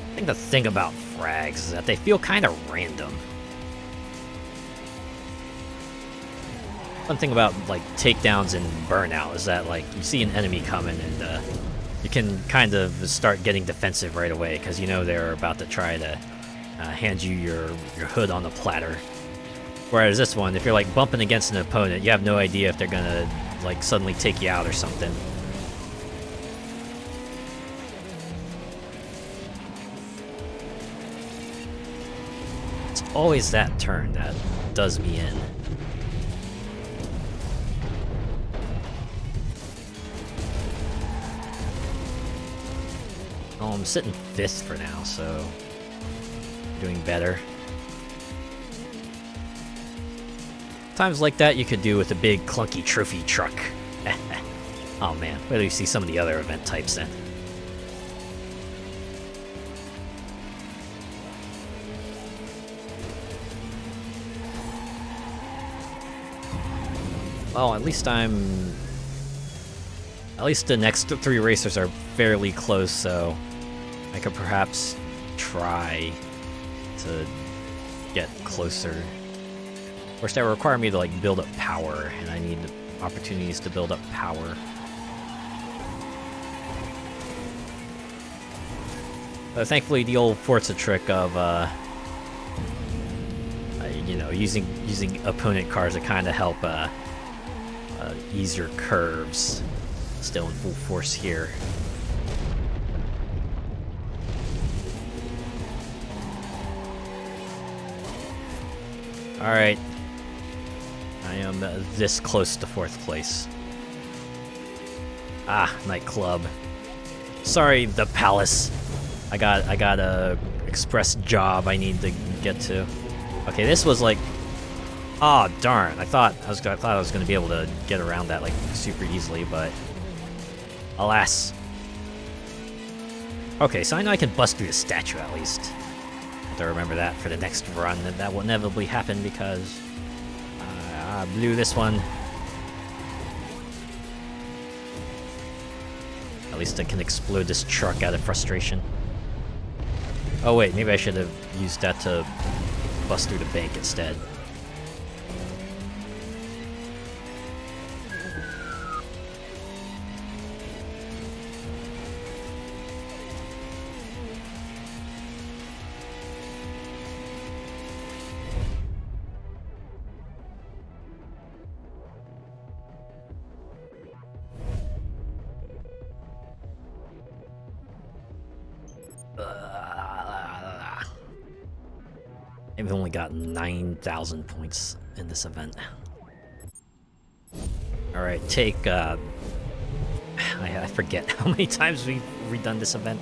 I think the thing about frags is that they feel kind of random. One thing about, like, takedowns and burnout is that, like, you see an enemy coming and, you can kind of start getting defensive right away, because you know they're about to try to hand you your hood on the platter. Whereas this one, if you're, like, bumping against an opponent, you have no idea if they're gonna, like, suddenly take you out or something. It's always that turn that does me in. Oh, I'm sitting 5th for now, so doing better. Times like that you could do with a big clunky trophy truck. Oh man, wait till you see some of the other event types then. Well, at least the next 3 racers are fairly close, so I could perhaps try to get closer. Of course, that would require me to, like, build up power, and I need opportunities to build up power. But thankfully, the old Forza trick of, you know, using opponent cars to kind of help ease your curves, still in full force here. Alright. I am this close to 4th place. Ah, nightclub. Sorry, the palace. I got a express job I need to get to. Okay, this was like, oh darn! I thought I was gonna be able to get around that like super easily, but alas. Okay, so I know I can bust through the statue at least. I have to remember that for the next run. That will inevitably happen because I blew this one. At least I can explode this truck out of frustration. Oh wait, maybe I should have used that to bust through the bank instead. I've only got 9,000 points in this event. Alright, take, I forget how many times we've redone this event.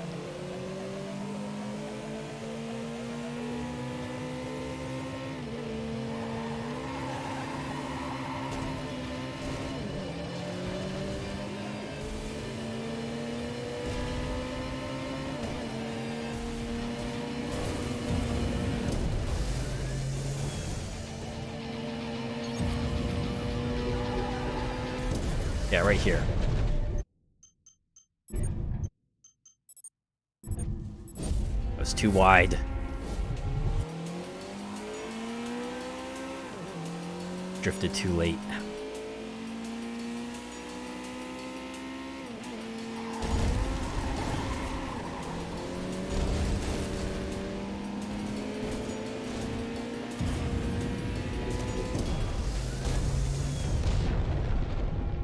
Yeah, right here. too wide. Drifted too late.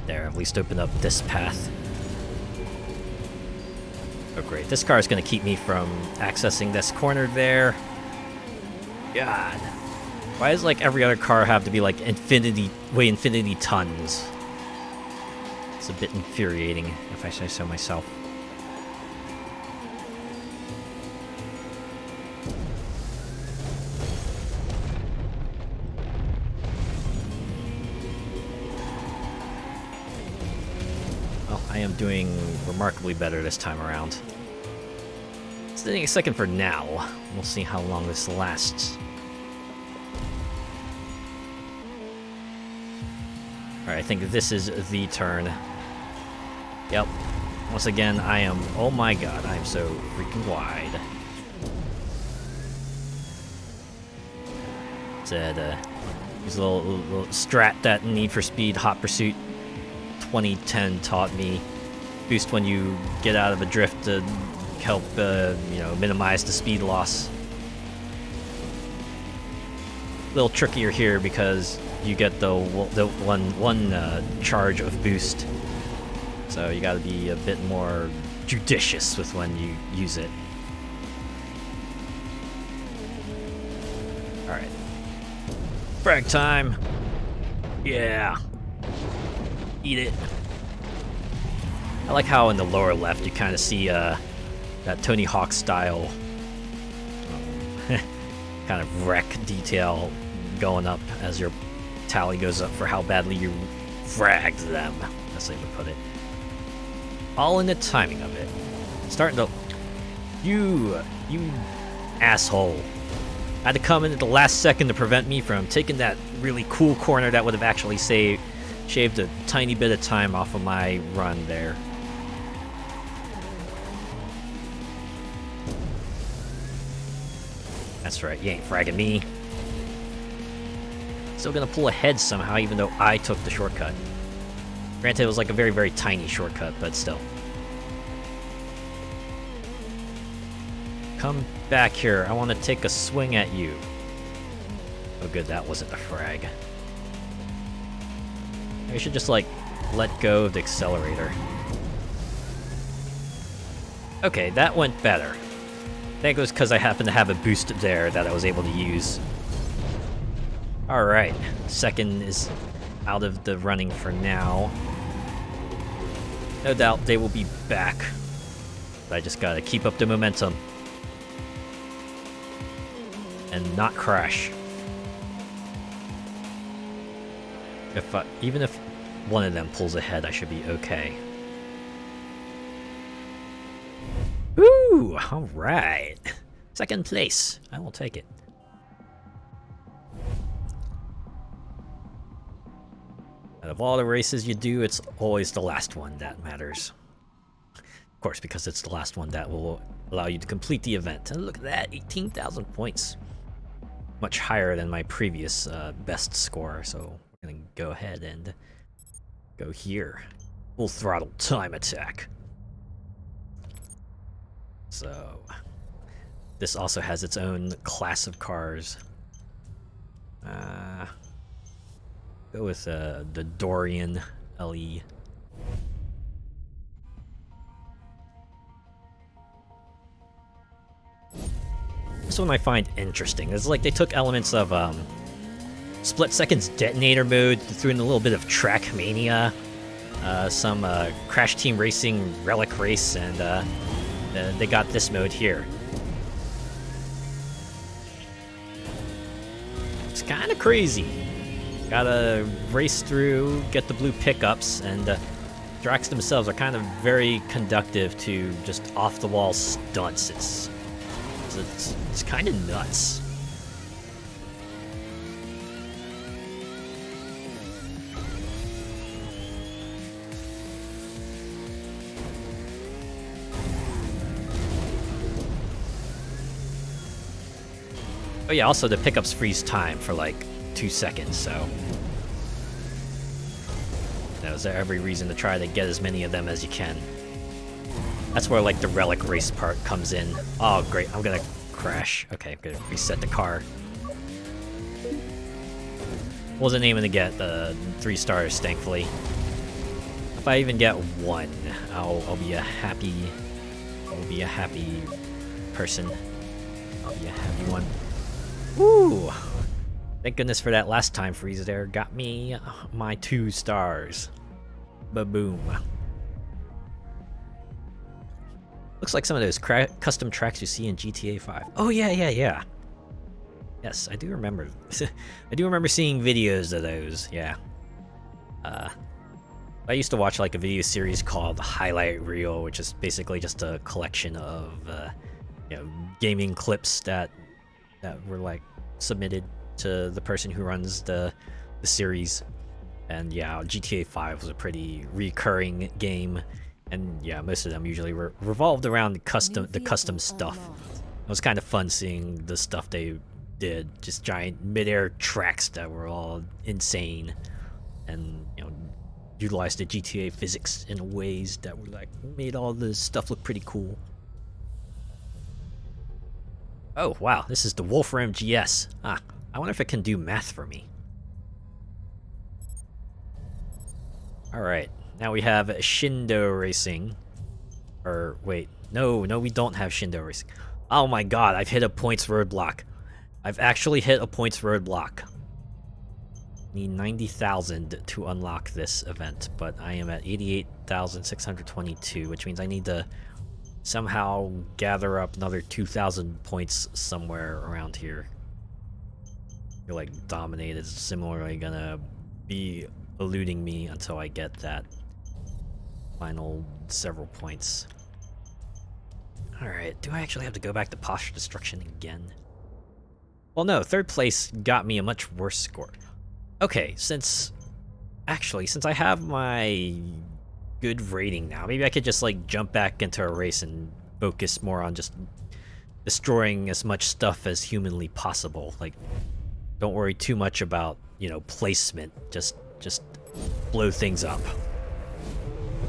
There, at least open up this path. Oh great, this car is going to keep me from accessing this corner there. God. Why does like every other car have to be like weigh infinity tons? It's a bit infuriating, if I say so myself. Well, I am doing remarkably better this time around. Sitting a second for now. We'll see how long this lasts. Alright, I think this is the turn. Yep. Once again, I am... Oh my god, I am so freaking wide. Said, use a little strat that Need for Speed Hot Pursuit 2010 taught me. Boost when you get out of a drift to help, you know, minimize the speed loss. A little trickier here because you get the one charge of boost, so you got to be a bit more judicious with when you use it. All right, frag time. Yeah, eat it. I like how in the lower left you kind of see that Tony Hawk style kind of wreck detail going up as your tally goes up for how badly you fragged them, as they would put it. All in the timing of it. Starting to... You asshole. Had to come in at the last second to prevent me from taking that really cool corner that would have actually shaved a tiny bit of time off of my run there. That's right, you ain't fragging me. Still gonna pull ahead somehow, even though I took the shortcut. Granted, it was like a very, very tiny shortcut, but still. Come back here. I want to take a swing at you. Oh good, that wasn't a frag. I should just, like, let go of the accelerator. Okay, that went better. I think it was because I happened to have a boost there that I was able to use. Alright, second is out of the running for now. No doubt they will be back. But I just gotta keep up the momentum. And not crash. Even if one of them pulls ahead, I should be okay. Woo! Alright. Second place. I will take it. Out of all the races you do, it's always the last one that matters. Of course, because it's the last one that will allow you to complete the event. And look at that, 18,000 points. Much higher than my previous best score, so we're gonna go ahead and go here. Full throttle time attack. So, this also has its own class of cars. Go with the Dorian LE. This one I find interesting. It's like they took elements of Split Second's detonator mode, threw in a little bit of Trackmania, some Crash Team Racing Relic Race, and they got this mode here. It's kind of crazy. Gotta race through, get the blue pickups, and tracks themselves are kind of very conductive to just off-the-wall stunts. It's kind of nuts. Oh yeah, also the pickups freeze time for like 2 seconds, so there's every reason to try to get as many of them as you can. That's where like the relic race part comes in. Oh great, I'm gonna crash. Okay, I'm gonna reset the car. Wasn't aiming to get the 3 stars, thankfully. If I even get 1, I'll be a happy. I'll be a happy person. I'll be a happy one. Woo! Thank goodness for that last time freeze there. Got me my 2 stars. Ba-boom. Looks like some of those custom tracks you see in GTA 5. Oh yeah. Yes, I do remember. I do remember seeing videos of those. Yeah. I used to watch like a video series called Highlight Reel, which is basically just a collection of gaming clips that were like submitted to the person who runs the series. And yeah, GTA 5 was a pretty recurring game, and yeah, most of them usually revolved around the custom stuff. It was kind of fun seeing the stuff they did, just giant mid-air tracks that were all insane, and utilized the GTA physics in ways that were like made all the stuff look pretty cool. Oh wow, this is the Wolfram GS. I wonder if it can do math for me. Alright, now we have Shindo Racing. Or wait, no, we don't have Shindo Racing. Oh my god, I've hit a points roadblock. I've actually hit a points roadblock. Need 90,000 to unlock this event, but I am at 88,622, which means I need to somehow gather up another 2,000 points somewhere around here. You're like Dominate is similarly gonna be eluding me until I get that final several points. Alright, do I actually have to go back to Posture Destruction again? Well no, 3rd place got me a much worse score. Okay, since I have my good rating now, maybe I could just like jump back into a race and focus more on just destroying as much stuff as humanly possible. Like, don't worry too much about, placement. Just blow things up.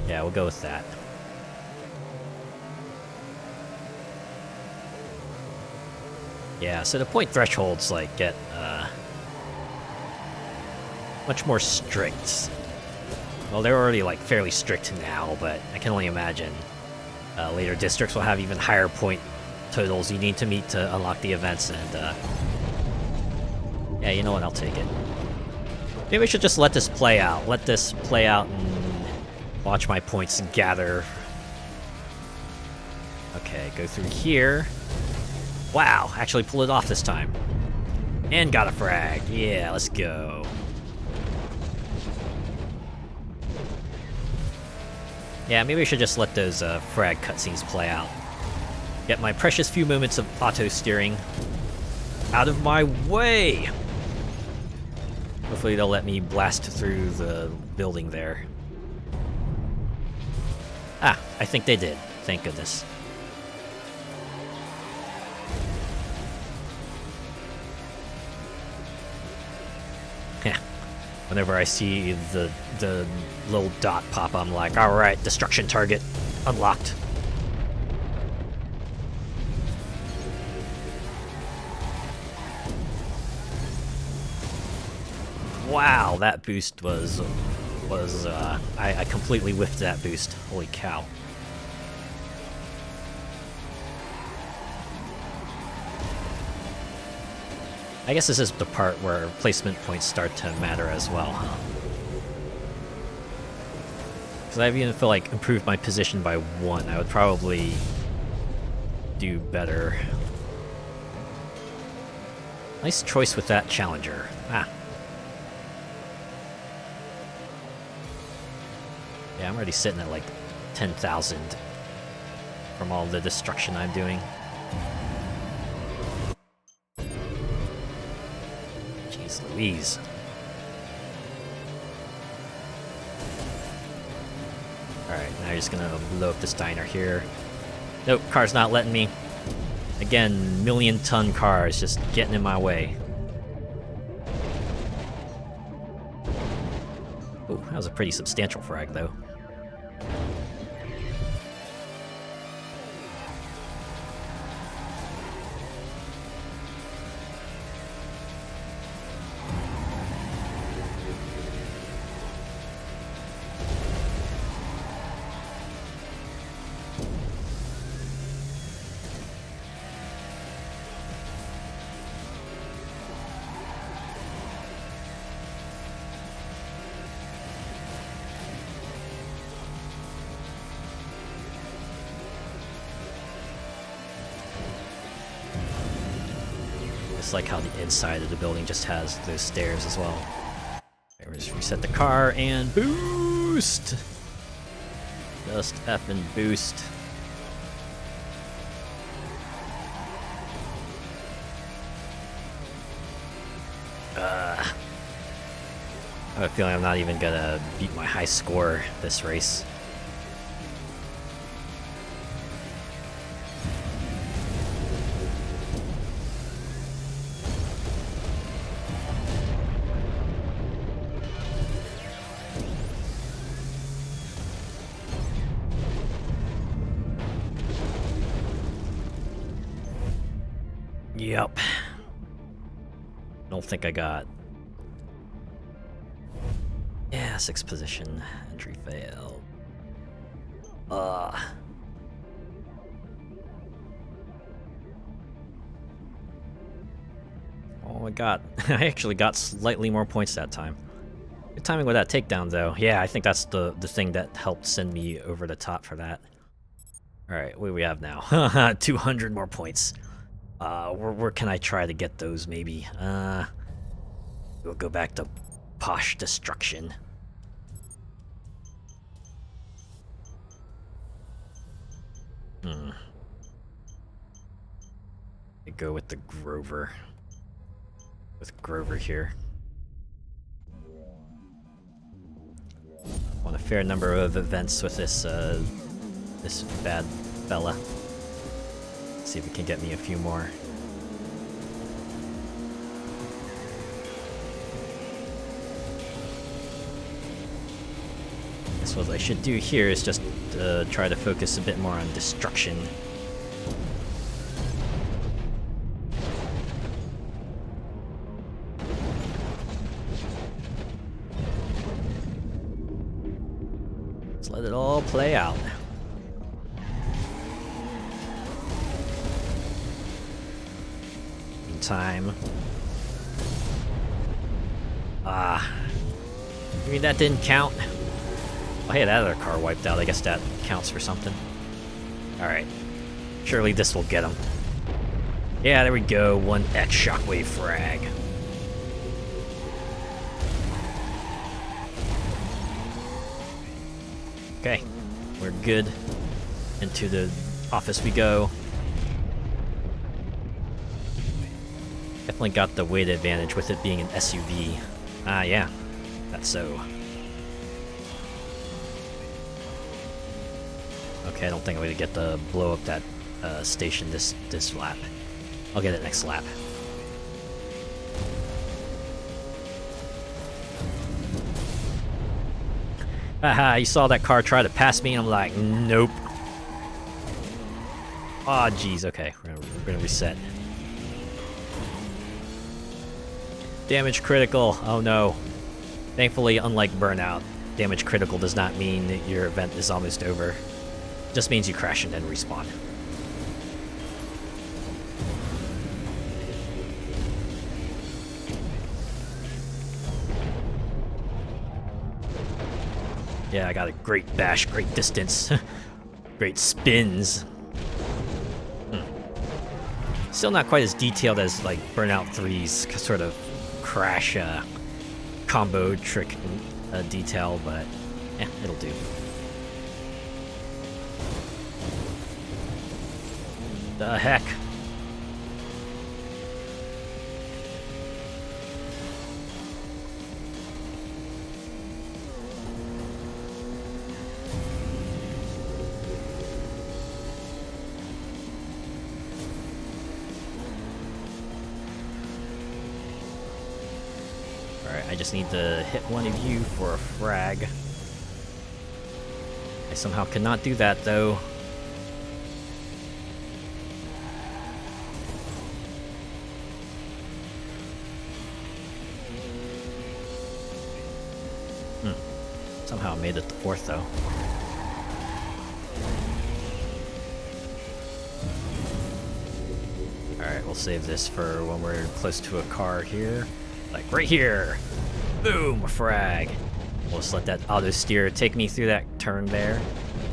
Yeah, we'll go with that. Yeah, so the point thresholds like get much more strict. Well, they're already like fairly strict now, but I can only imagine later districts will have even higher point totals you need to meet to unlock the events, and yeah, you know what, I'll take it. Maybe we should just let this play out. Let this play out and watch my points gather. Okay, go through here. Wow, actually pulled it off this time. And got a frag. Yeah, let's go. Yeah, maybe we should just let those frag cutscenes play out. Get my precious few moments of auto-steering out of my way! Hopefully they'll let me blast through the building there. Ah, I think they did. Thank goodness. Yeah. Whenever I see the little dot pop, I'm like, alright, destruction target unlocked. Wow, that boost was I completely whiffed that boost. Holy cow. I guess this is the part where placement points start to matter as well, huh? Because I even feel like improved my position by 1, I would probably do better. Nice choice with that challenger. Ah. Yeah, I'm already sitting at like 10,000 from all the destruction I'm doing. Jeez Louise. Alright, now you're just gonna blow up this diner here. Nope, car's not letting me. Again, million-ton cars just getting in my way. Ooh, that was a pretty substantial frag, though. It's like how the inside of the building just has those stairs as well. Okay, we'll just reset the car and boost! Just effing boost. I have a feeling I'm not even gonna beat my high score this race. Yep. Don't think I got. Yeah, 6th position. Entry failed. Oh, I got. I actually got slightly more points that time. Good timing with that takedown, though. Yeah, I think that's the thing that helped send me over the top for that. All right, what do we have now? 200 more points. Where can I try to get those, maybe? We'll go back to Posh Destruction. I go with the Grover. With Grover here. Won a fair number of events with this, this bad fella. See if we can get me a few more. Guess what I should do here is just try to focus a bit more on destruction. Let's let it all play out. Time. I mean, that didn't count. Oh, hey, that other car wiped out. I guess that counts for something. Alright. Surely this will get him. Yeah, there we go. 1X shockwave frag. Okay. We're good. Into the office we go. Definitely got the weight advantage with it being an SUV. Yeah. That's so. Okay, I don't think I'm gonna get to blow up that station this lap. I'll get it next lap. Haha, you saw that car try to pass me and I'm like, nope. Aw, jeez, okay, we're gonna reset. Damage critical, oh no. Thankfully, unlike Burnout, damage critical does not mean that your event is almost over. It just means you crash and then respawn. Yeah, I got a great bash, great distance, great spins. Still not quite as detailed as like Burnout 3's sort of crash combo trick detail, but yeah, it'll do. The heck? just need to hit one of you for a frag. I somehow cannot do that though. Somehow I made it to 4th though. Alright, we'll save this for when we're close to a car here. Like right here! Boom! A frag! We'll just let that auto steer take me through that turn there.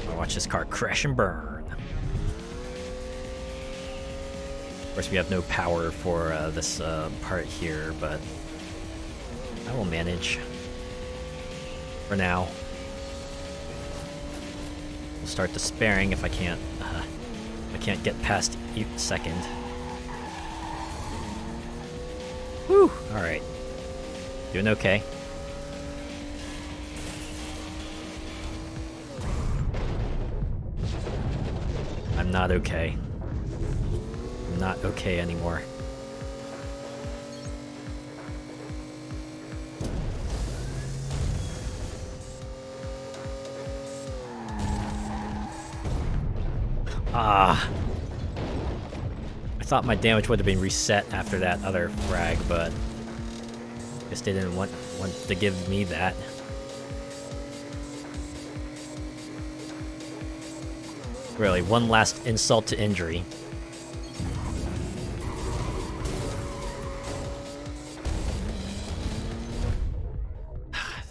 I'll watch this car crash and burn. Of course, we have no power for this part here, but I will manage. For now. We'll start despairing if I can't get past each second. Whew! Alright. Doing okay. I'm not okay. I'm not okay anymore. Ah. I thought my damage would have been reset after that other frag, but I guess they didn't want to give me that. Really, one last insult to injury.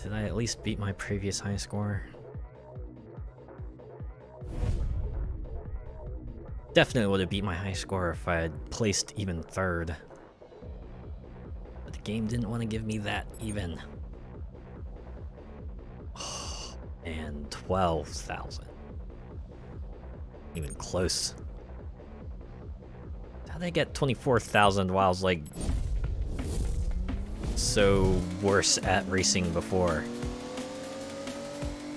Did I at least beat my previous high score? Definitely would have beat my high score if I had placed even 3rd. But the game didn't want to give me that even. Oh, and 12,000. Even close. How'd I get 24,000 while I was like so worse at racing before?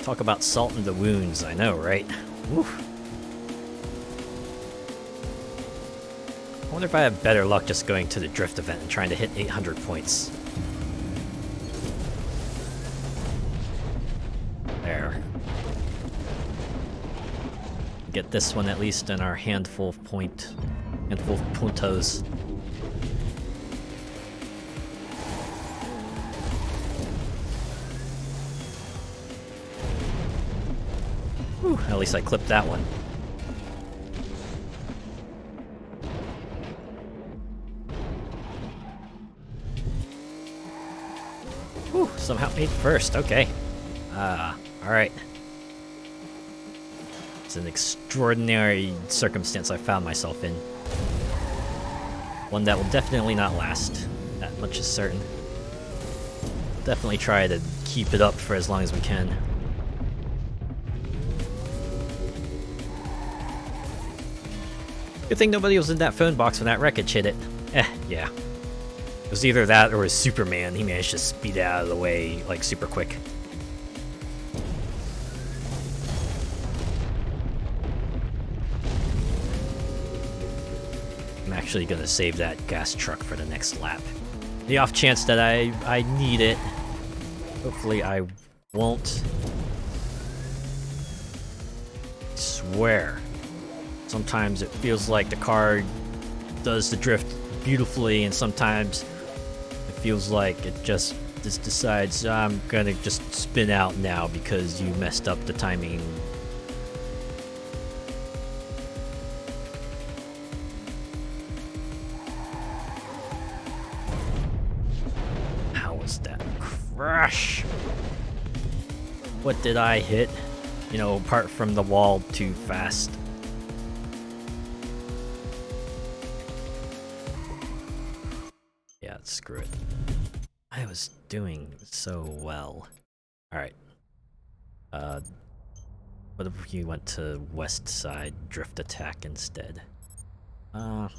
Talk about salt in the wounds, I know, right? Woof. I wonder if I have better luck just going to the drift event and trying to hit 800 points. There. Get this one at least in our handful of puntos. Whew, at least I clipped that one. Whew, somehow made 1st, okay. Alright. It's an extraordinary circumstance I found myself in. One that will definitely not last. That much is certain. Definitely try to keep it up for as long as we can. Good thing nobody was in that phone box when that wreckage hit it. Yeah. It was either that or it was Superman. He managed to speed out of the way, like, super quick. I'm actually gonna save that gas truck for the next lap. The off chance that I need it. Hopefully I won't. I swear. Sometimes it feels like the car does the drift beautifully, and sometimes it feels like it just decides, I'm gonna just spin out now because you messed up the timing. How was that crash? What did I hit? You know, apart from the wall too fast. Yeah, screw it. I was doing so well. Alright. What if you went to west side drift attack instead? Yeah.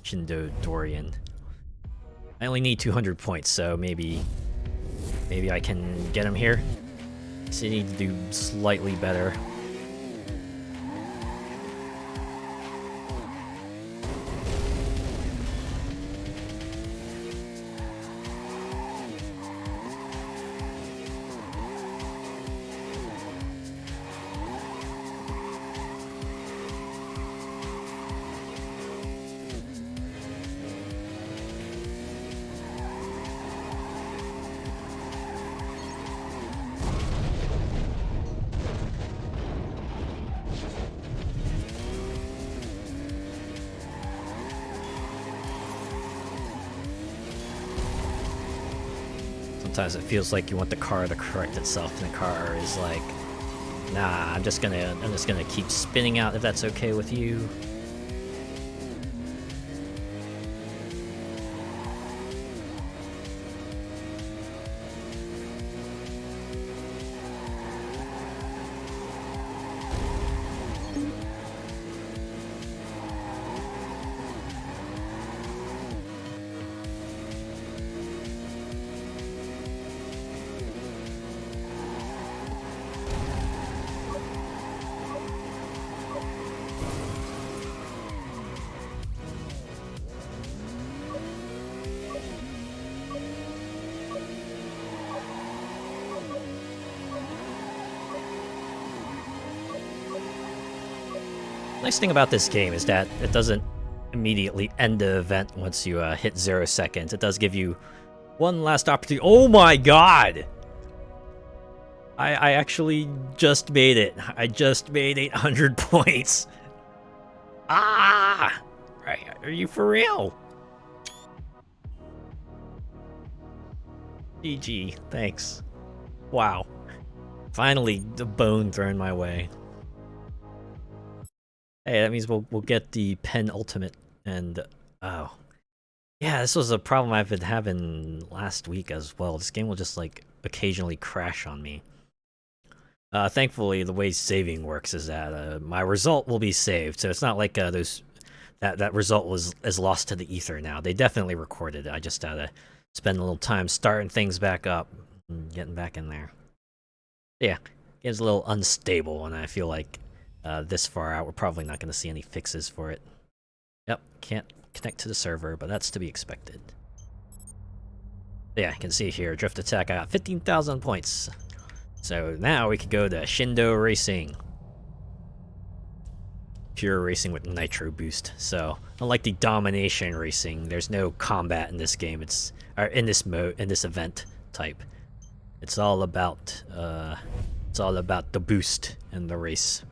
Shindo Dorian. I only need 200 points, so maybe I can get him here. So I need to do slightly better. Sometimes it feels like you want the car to correct itself, and the car is like, nah, I'm just gonna keep spinning out if that's okay with you. Nice thing about this game is that it doesn't immediately end the event once you hit 0 seconds. It does give you one last opportunity. Oh my god! I actually just made it. I just made 800 points. Ah! Right, are you for real? GG, thanks. Wow. Finally, the bone thrown my way. Hey, that means we'll get the penultimate, and oh. Yeah, this was a problem I've been having last week as well. This game will just, like, occasionally crash on me. Thankfully, the way saving works is that my result will be saved, so it's not like that result is lost to the ether now. They definitely recorded it. I just gotta spend a little time starting things back up and getting back in there. Yeah, it's a little unstable, and I feel like this far out, we're probably not going to see any fixes for it. Yep, can't connect to the server, but that's to be expected. Yeah, you can see here, Drift Attack, I got 15,000 points. So now we could go to Shindo Racing. Pure racing with nitro boost. So, unlike the domination racing, there's no combat in this game. Or in this mode, in this event type. It's all about the boost and the race.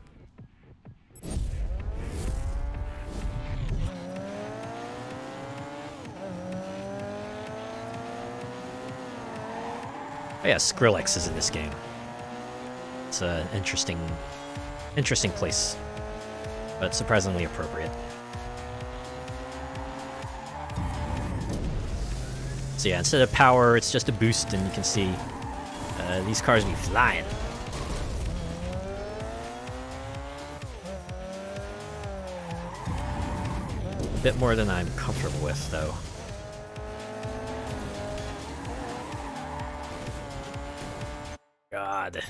Oh yeah, Skrillex is in this game. It's an interesting place, but surprisingly appropriate. So yeah, instead of power, it's just a boost, and you can see these cars be flying. A bit more than I'm comfortable with, though. God.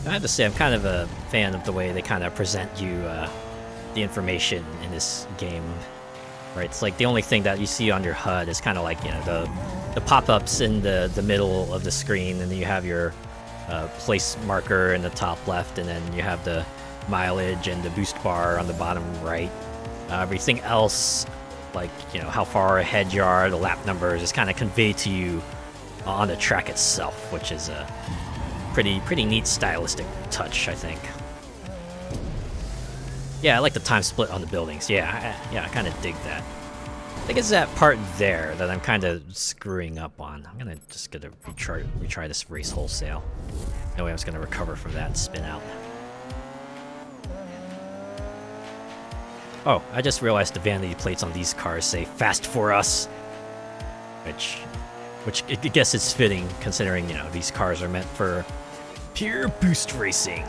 I have to say, I'm kind of a fan of the way they kind of present you the information in this game. Right, it's like the only thing that you see on your HUD is kind of like, you know, the pop-ups in the middle of the screen, and then you have your place marker in the top left, and then you have the mileage and the boost bar on the bottom right. Everything else, like, you know, how far ahead you are, the lap numbers, is kind of conveyed to you on the track itself, which is a pretty neat stylistic touch, I think. Yeah, I like the time split on the buildings. Yeah, I kind of dig that. I think it's that part there that I'm kind of screwing up on. I'm gonna retry this race wholesale. No way I was gonna recover from that and spin out. Oh, I just realized the vanity plates on these cars say "Fast for Us," which I guess is fitting, considering, you know, these cars are meant for pure boost racing.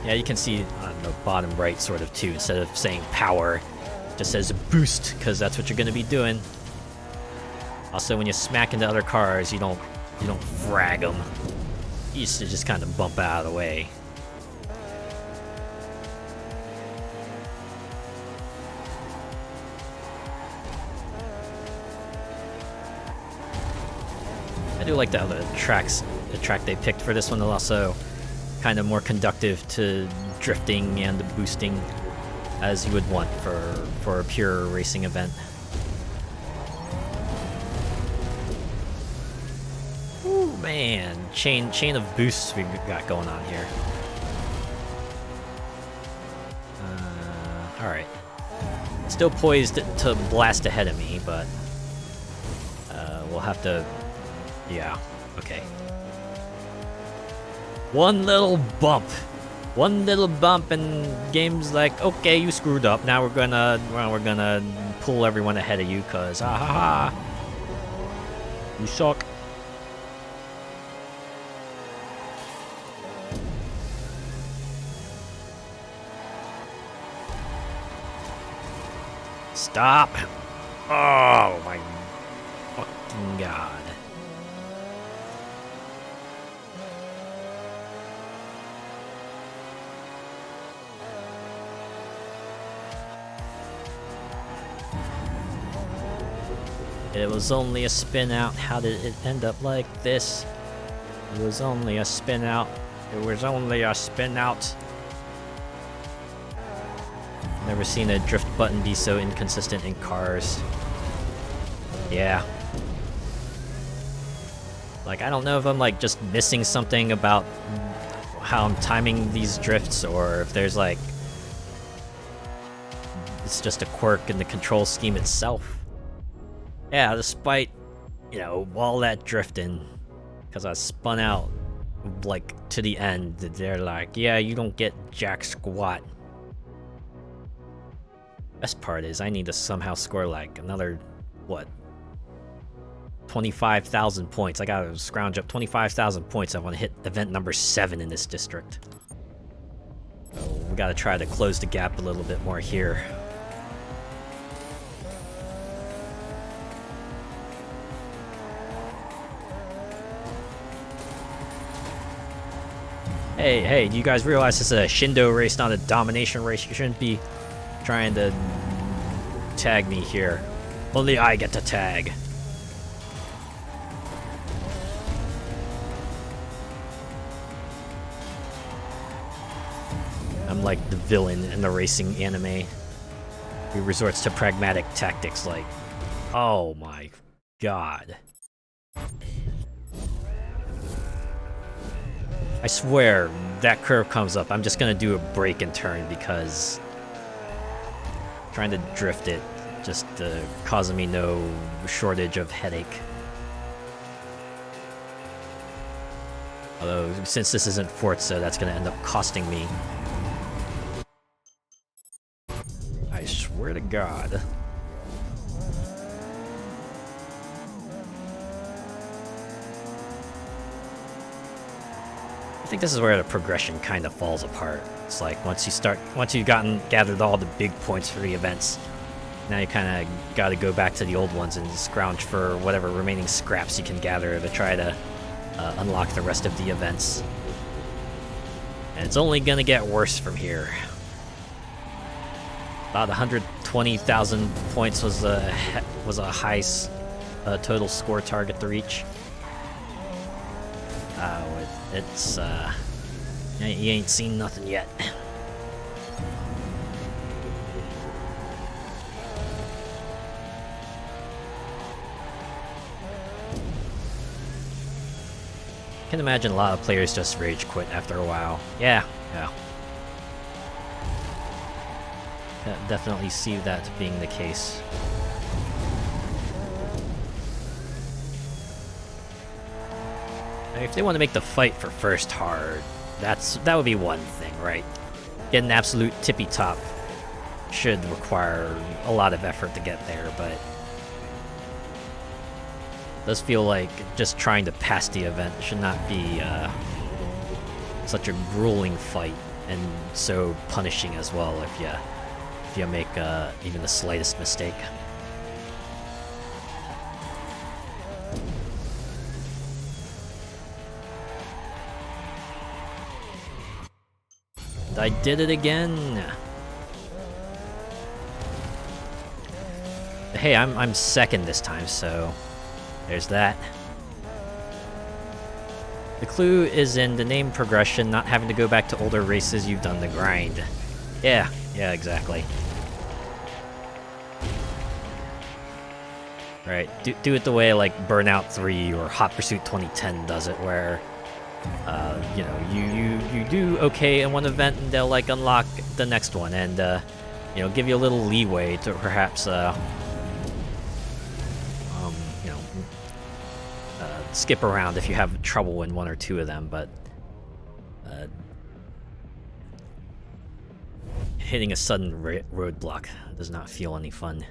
Yeah, you can see on the bottom right sort of too, instead of saying power, it just says boost, because that's what you're going to be doing. Also, when you smack into other cars, you don't frag them. You used to just kind of bump out of the way. I do like the other tracks. The track they picked for this one is also kind of more conductive to drifting and boosting as you would want for a pure racing event. Ooh, man, chain of boosts we got going on here. All right, still poised to blast ahead of me, but we'll have to. Yeah, okay. One little bump, and game's like, okay, you screwed up. Now we're gonna pull everyone ahead of you, cause you suck. Stop! Oh my fucking god. It was only a spin out. How did it end up like this? It was only a spin out. It was only a spin out. Never seen a drift button be so inconsistent in cars. Yeah. Like, I don't know if I'm like just missing something about how I'm timing these drifts, or if there's like it's just a quirk in the control scheme itself. Yeah, despite, you know, all that drifting, because I spun out like to the end, they're like, yeah, you don't get jack squat. Best part is I need to somehow score like another, what, 25,000 points. I gotta scrounge up 25,000 points. I want to hit event number 7 in this district. So we gotta try to close the gap a little bit more here. Hey, do you guys realize this is a Shindo race, not a domination race? You shouldn't be trying to tag me here. Only I get to tag. I'm like the villain in the racing anime who resorts to pragmatic tactics like, oh my god. I swear, that curve comes up, I'm just gonna do a break and turn because trying to drift it just causing me no shortage of headache. Although, since this isn't Forza, that's gonna end up costing me. I swear to God. I think this is where the progression kind of falls apart. It's like once you've gathered all the big points for the events, now you kind of got to go back to the old ones and scrounge for whatever remaining scraps you can gather to try to unlock the rest of the events. And it's only gonna get worse from here. About 120,000 points was a high total score target to reach. It's you ain't seen nothing yet. I can imagine a lot of players just rage quit after a while. Yeah. Definitely see that being the case. If they want to make the fight for first hard, that would be one thing, right? Get an absolute tippy top should require a lot of effort to get there, but it does feel like just trying to pass the event should not be such a grueling fight and so punishing as well if you make even the slightest mistake. I did it again. Hey, I'm second this time, so there's that. The clue is in the name progression, not having to go back to older races. You've done the grind. Yeah, exactly. Right, do it the way like Burnout 3 or Hot Pursuit 2010 does it, where you know, you do okay in one event and they'll like unlock the next one and you know, give you a little leeway to perhaps you know, skip around if you have trouble in one or two of them, but hitting a sudden roadblock does not feel any fun.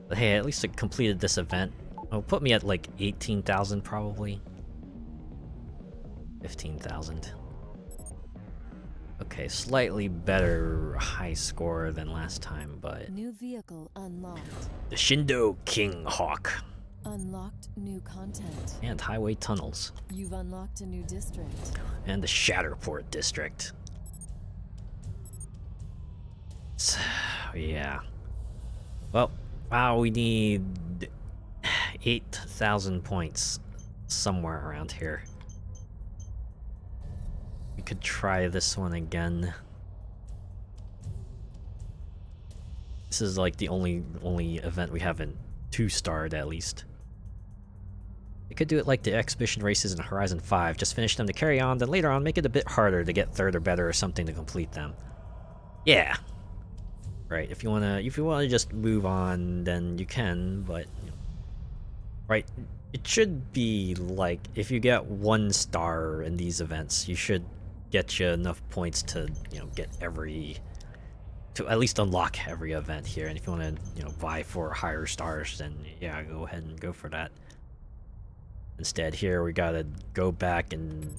But hey, at least I completed this event. It'll put me at like 18,000 probably. 15,000. Okay, slightly better high score than last time, but... New vehicle unlocked. The Shindo King Hawk. Unlocked new content. And highway tunnels. You've unlocked a new district. And the Shatterport district. So, yeah. Well, wow, we need 8,000 points somewhere around here. We could try this one again. This is like the only event we haven't 2-starred at least. We could do it like the exhibition races in Horizon 5, just finish them to carry on, then later on make it a bit harder to get third or better or something to complete them. Yeah. Right, if you wanna just move on, then you can, but you know, right, it should be like if you get 1 star in these events, you should get you enough points to, you know, get to at least unlock every event here. And if you want to, you know, vie for higher stars, then yeah, go ahead and go for that. Instead, here we gotta go back and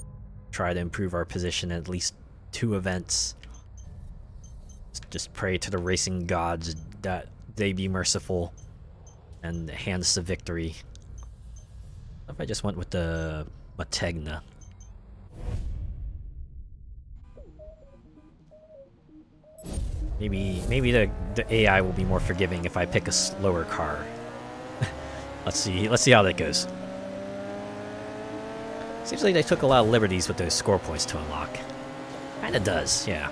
try to improve our position at least 2 events. Just pray to the racing gods that they be merciful and hand us the victory. What if I just went with the Mategna? Maybe the AI will be more forgiving if I pick a slower car. Let's see how that goes. Seems like they took a lot of liberties with those score points to unlock. Kinda does, yeah.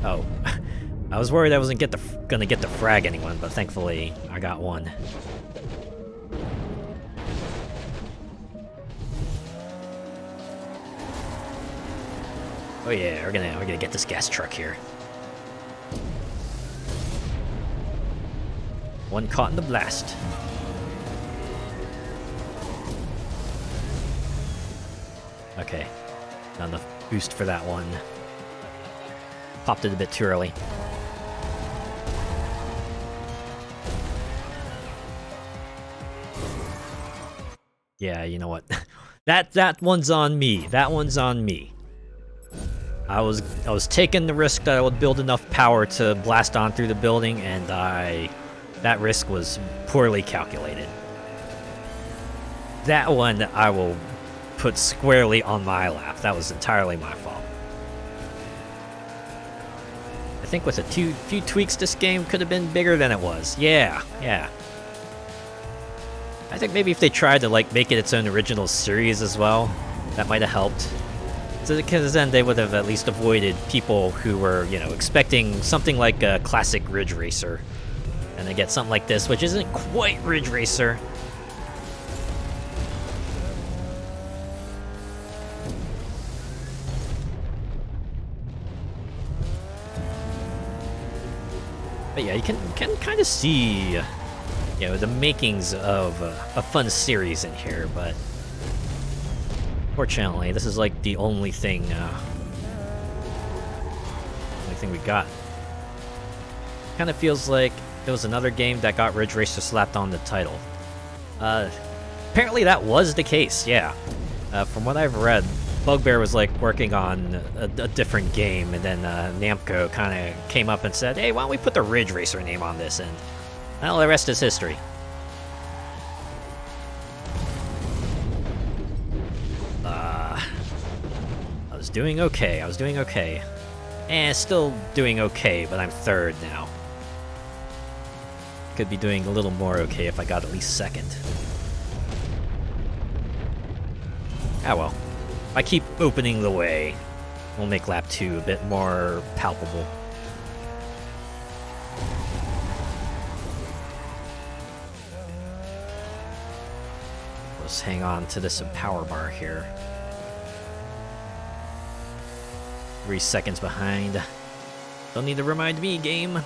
Oh, I was worried I wasn't gonna get to frag anyone, but thankfully I got one. Oh yeah, we're gonna get this gas truck here. One caught in the blast. Okay, not enough boost for that one. Popped it a bit too early. Yeah, you know what? that one's on me. That one's on me. I was taking the risk that I would build enough power to blast on through the building, and that risk was poorly calculated. That one I will put squarely on my lap. That was entirely my fault. I think with a few tweaks, this game could have been bigger than it was. Yeah. I think maybe if they tried to like make it its own original series as well, that might have helped. Because then they would have at least avoided people who were, you know, expecting something like a classic Ridge Racer, and they get something like this, which isn't quite Ridge Racer. But yeah, you can kind of see, you know, the makings of a fun series in here, but fortunately, this is like the only thing we got. Kind of feels like it was another game that got Ridge Racer slapped on the title. Apparently that was the case, yeah. From what I've read, Bugbear was like working on a different game, and then Namco kind of came up and said, hey, why don't we put the Ridge Racer name on this? And well, the rest is history. I was doing okay. Still doing okay, but I'm third now. could be doing a little more okay if I got at least second. Ah well. If I keep opening the way, we'll make lap 2 a bit more palpable. Let's hang on to this power bar here. 3 seconds behind. Don't need to remind me, game.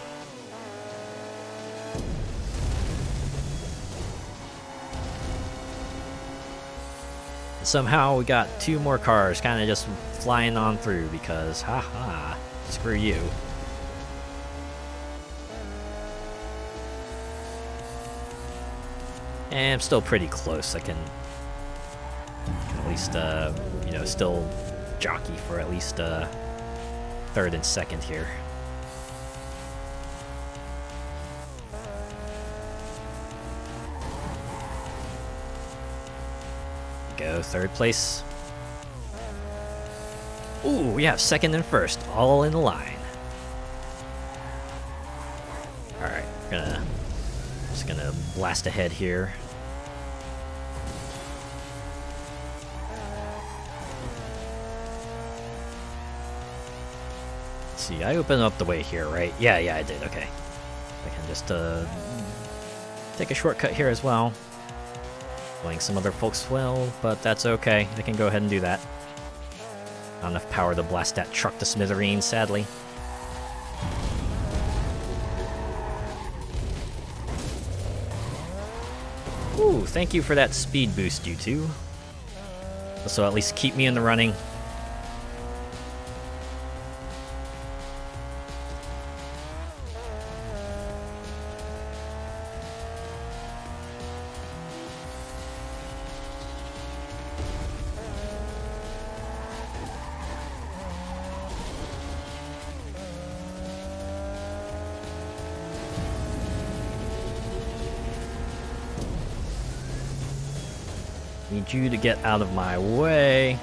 Somehow we got 2 more cars kind of just flying on through because, haha, screw you. And I'm still pretty close. I can at least, you know, still jockey for at least third and second here. Go third place. Ooh, we have second and first, all in the line. Alright, just gonna blast ahead here. Let's see, I opened up the way here, right? Yeah, I did, okay. I can just take a shortcut here as well. Playing some other folks will, but that's okay. They can go ahead and do that. Not enough power to blast that truck to smithereens, sadly. Ooh, thank you for that speed boost, you two. So at least keep me in the running. Need you to get out of my way.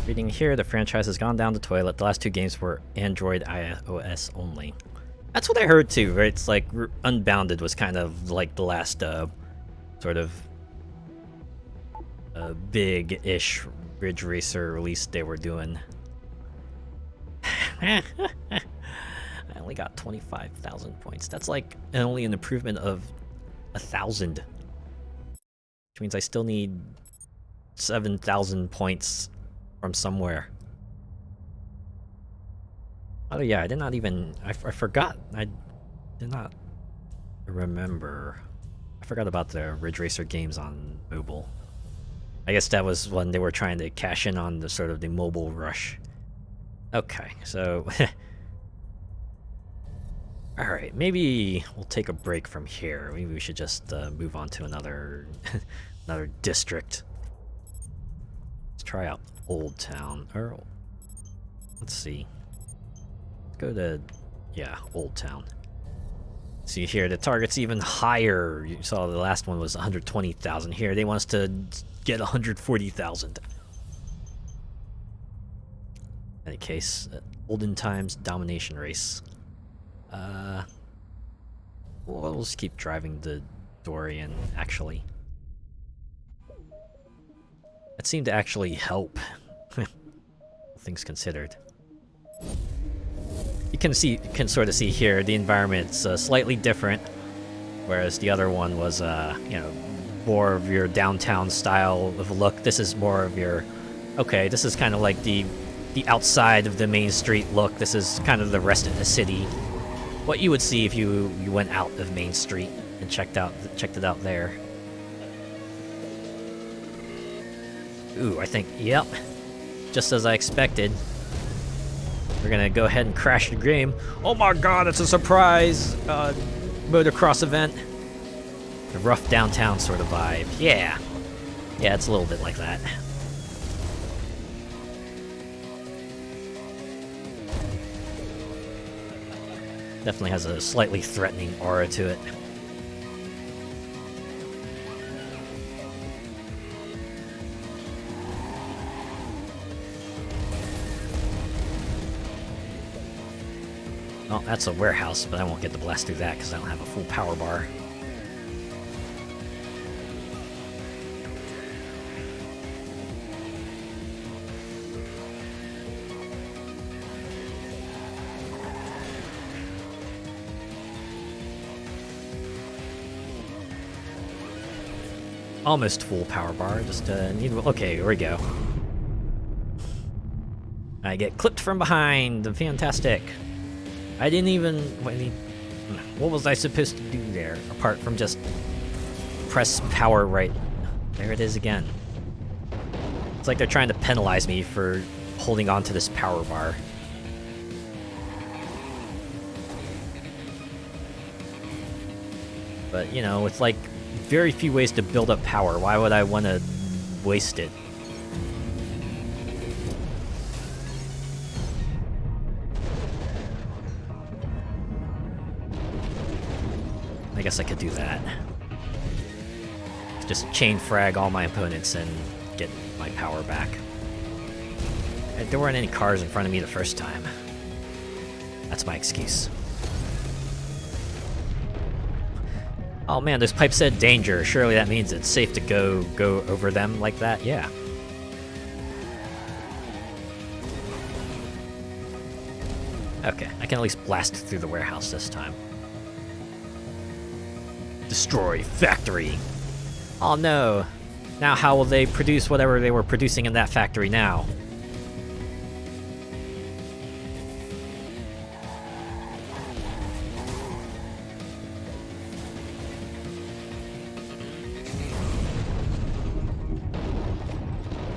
Reading here, the franchise has gone down the toilet. The last 2 games were Android iOS only. That's what I heard too, right? It's like Unbounded was kind of like the last sort of big-ish Ridge Racer release they were doing. I only got 25,000 points. That's like only an improvement of 1,000. Which means I still need 7,000 points from somewhere. Oh yeah, I did not even... I forgot. I did not remember. I forgot about the Ridge Racer games on mobile. I guess that was when they were trying to cash in on the sort of the mobile rush. Okay, so... Alright, maybe we'll take a break from here. Maybe we should just move on to another another district. Let's try out Old Town. Or let's see. Let's go to Old Town. See here, the target's even higher. You saw the last one was 120,000. Here, they want us to get 140,000. In any case, olden times domination race. We'll just keep driving the Dorian, actually. That seemed to actually help, things considered. You can sort of see here, the environment's slightly different, whereas the other one was, you know, more of your downtown style of look. This is more of your, okay, this is kind of like the outside of the main street look. This is kind of the rest of the city. What you would see if you went out of Main Street and checked it out there. Ooh, I think, yep, just as I expected. We're gonna go ahead and crash the game. Oh my god, it's a surprise motocross event. The rough downtown sort of vibe. Yeah, it's a little bit like that. Definitely has a slightly threatening aura to it. Oh, that's a warehouse, but I won't get to blast through that because I don't have a full power bar. Almost full power bar, just need... Okay, here we go. I get clipped from behind, fantastic. I didn't even... What was I supposed to do there, apart from just press power right? There it is again. It's like they're trying to penalize me for holding on to this power bar. But, you know, it's like very few ways to build up power. Why would I want to waste it? I guess I could do that. Just chain frag all my opponents and get my power back. There weren't any cars in front of me the first time. That's my excuse. Oh man, this pipe said danger. Surely that means it's safe to go over them like that? Yeah. Okay, I can at least blast through the warehouse this time. Destroy factory. Oh no. Now how will they produce whatever they were producing in that factory now?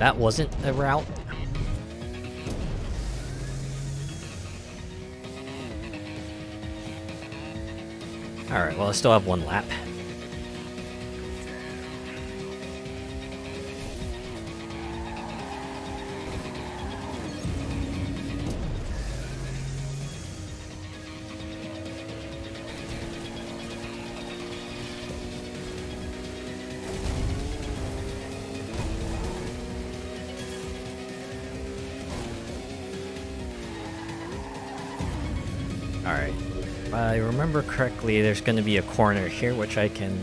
That wasn't a route. Alright, well I still have one lap. Alright, if I remember correctly, there's going to be a corner here which I can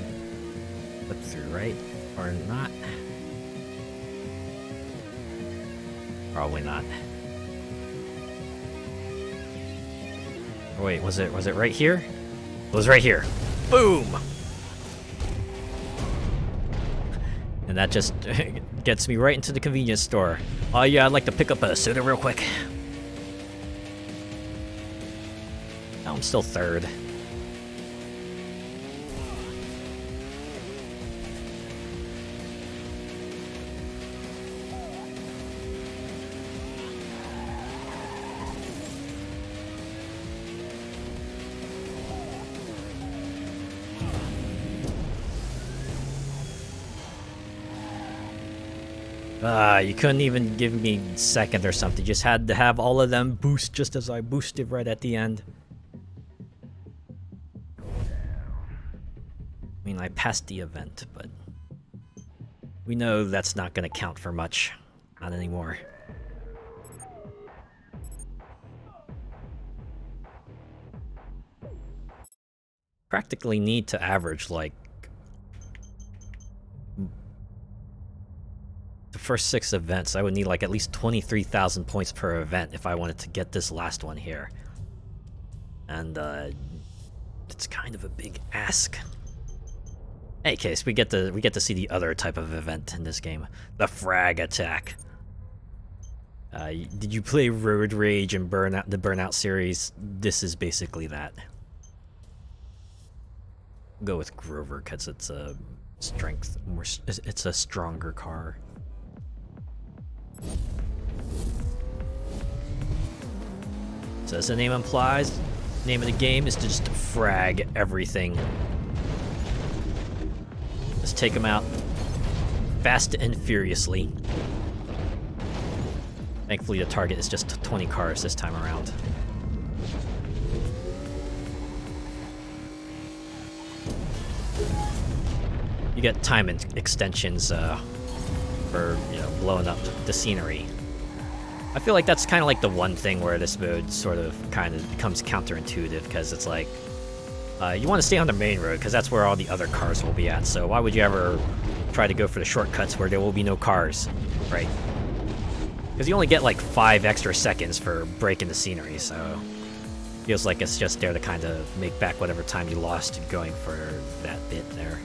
flip through, right? Or not? Probably not. Oh, wait, was it right here? It was right here. Boom! And that just gets me right into the convenience store. Oh yeah, I'd like to pick up a soda real quick. I'm still third. You couldn't even give me second or something. You just had to have all of them boost just as I boosted right at the end. I mean, I passed the event, but we know that's not going to count for much. Not anymore. Practically need to average, like, the first 6 events. I would need, like, at least 23,000 points per event if I wanted to get this last one here. And, it's kind of a big ask. In any case, we get to see the other type of event in this game, the frag attack. Did you play Road Rage and the Burnout series? This is basically that. I'll go with Grover because it's a it's a stronger car. So as the name implies, the name of the game is to just frag everything. Let's take them out fast and furiously. Thankfully the target is just 20 cars this time around. You get time extensions for, you know, blowing up the scenery. I feel like that's kind of like the one thing where this mode sort of kind of becomes counterintuitive, because it's like, you want to stay on the main road because that's where all the other cars will be at, so why would you ever try to go for the shortcuts where there will be no cars, right? Because you only get like 5 extra seconds for breaking the scenery, so feels like it's just there to kind of make back whatever time you lost going for that bit there.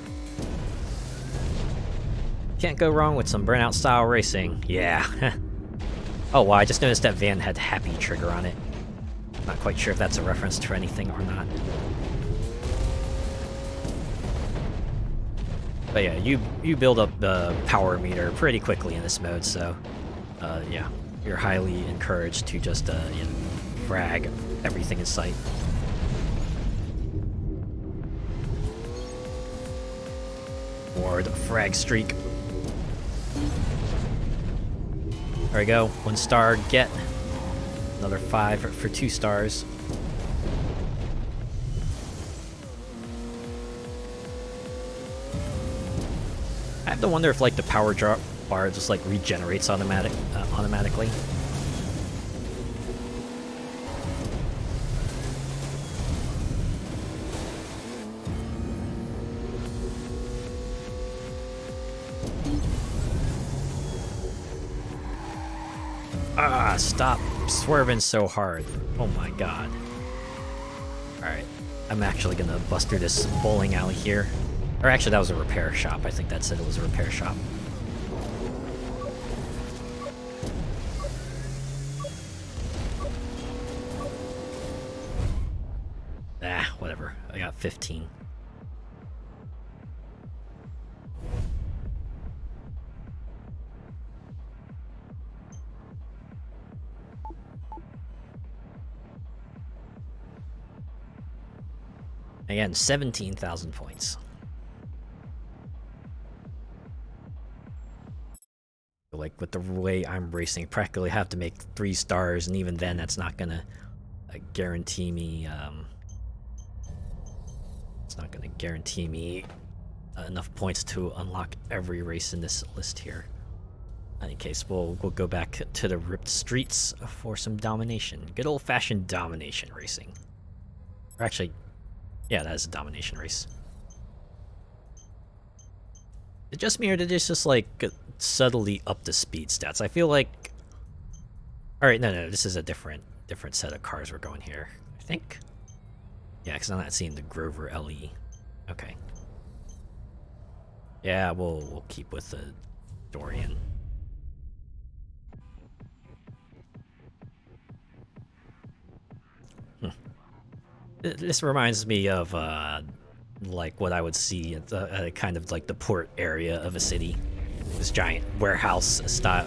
Can't go wrong with some burnout style racing. Yeah. Oh wow, I just noticed that van had happy trigger on it. Not quite sure if that's a reference to anything or not. But yeah, you build up the power meter pretty quickly in this mode, so yeah, you're highly encouraged to just you know, frag everything in sight. Or the frag streak. There we go, 1 star get. Another 5 for 2 stars. I have to wonder if like the power drop bar just like regenerates automatically. Ah, stop swerving so hard. Oh my god. Alright, I'm actually gonna bust through this bowling alley here. Or actually, that was a repair shop. I think that said it was a repair shop. Ah, whatever. I got 15. Again, 17,000 points. Like, with the way I'm racing, I practically have to make 3 stars, and even then, that's not gonna guarantee me, it's not gonna guarantee me enough points to unlock every race in this list here. In any case, we'll go back to the ripped streets for some domination. Good old-fashioned domination racing. Or actually, yeah, that is a domination race. Is it just me, or did it just like subtly up the speed stats? I feel like... Alright, no, this is a different set of cars we're going here, I think. Yeah, because I'm not seeing the Grover LE. Okay. Yeah, we'll keep with the Dorian. This reminds me of like what I would see at kind of like the port area of a city. This giant warehouse style,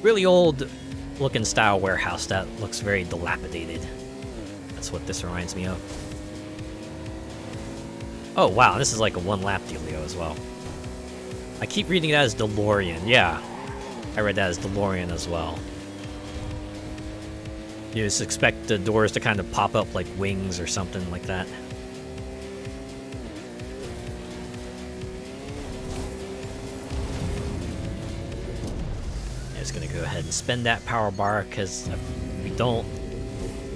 really old looking style warehouse that looks very dilapidated. That's what this reminds me of. Oh wow, this is like a 1 lap dealio as well. I keep reading that as DeLorean. Yeah, I read that as DeLorean as well. You just expect the doors to kind of pop up like wings or something like that. I'm just gonna go ahead and spend that power bar, because if we don't,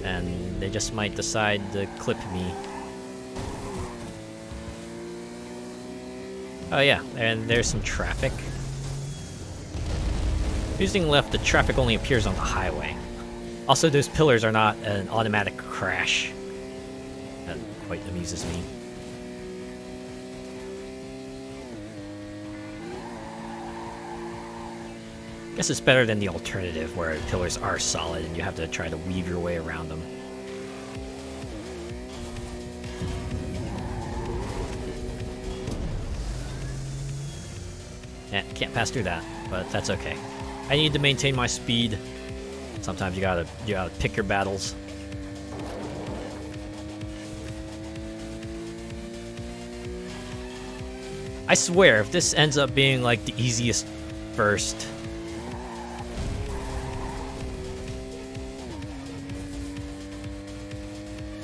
and they just might decide to clip me. Oh yeah, and there's some traffic. Using left, the traffic only appears on the highway. Also, those pillars are not an automatic crash. That quite amuses me. Guess it's better than the alternative, where the pillars are solid and you have to try to weave your way around them. Can't pass through that, but that's okay. I need to maintain my speed. Sometimes you gotta pick your battles. I swear, if this ends up being like the easiest first...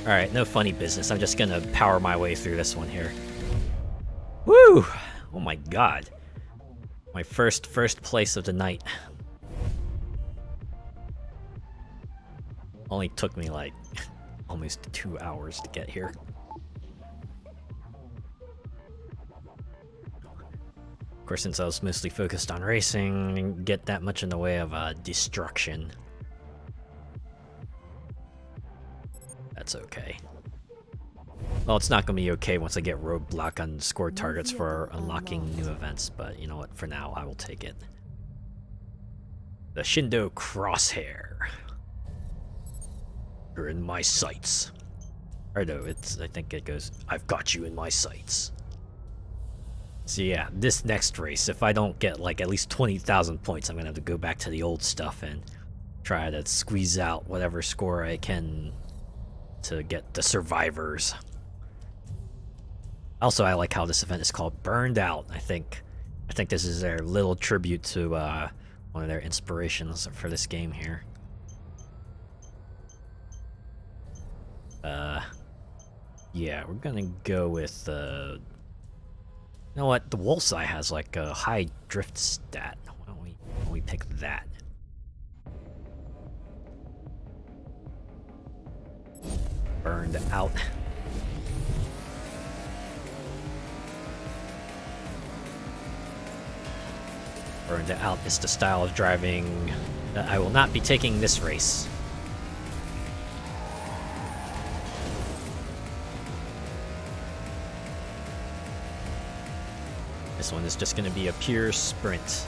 Alright, no funny business. I'm just gonna power my way through this one here. Woo! Oh my god. My first place of the night. Only took me like almost 2 hours to get here. Of course, since I was mostly focused on racing, I didn't get that much in the way of destruction. That's okay. Well, it's not gonna be okay once I get roadblock on score targets for unlocking new events, but you know what, for now I will take it. The Shindo Crosshair. You're in my sights. Or no, I think it goes, I've got you in my sights. So yeah, this next race, if I don't get like at least 20,000 points, I'm gonna have to go back to the old stuff and try to squeeze out whatever score I can to get the survivors. Also, I like how this event is called Burned Out. I think this is their little tribute to one of their inspirations for this game here. Yeah, we're gonna go with you know what? The Wolf's Eye has like a high drift stat. Why don't we pick that? Burned Out. Burned Out is the style of driving that I will not be taking this race. This one is just going to be a pure sprint.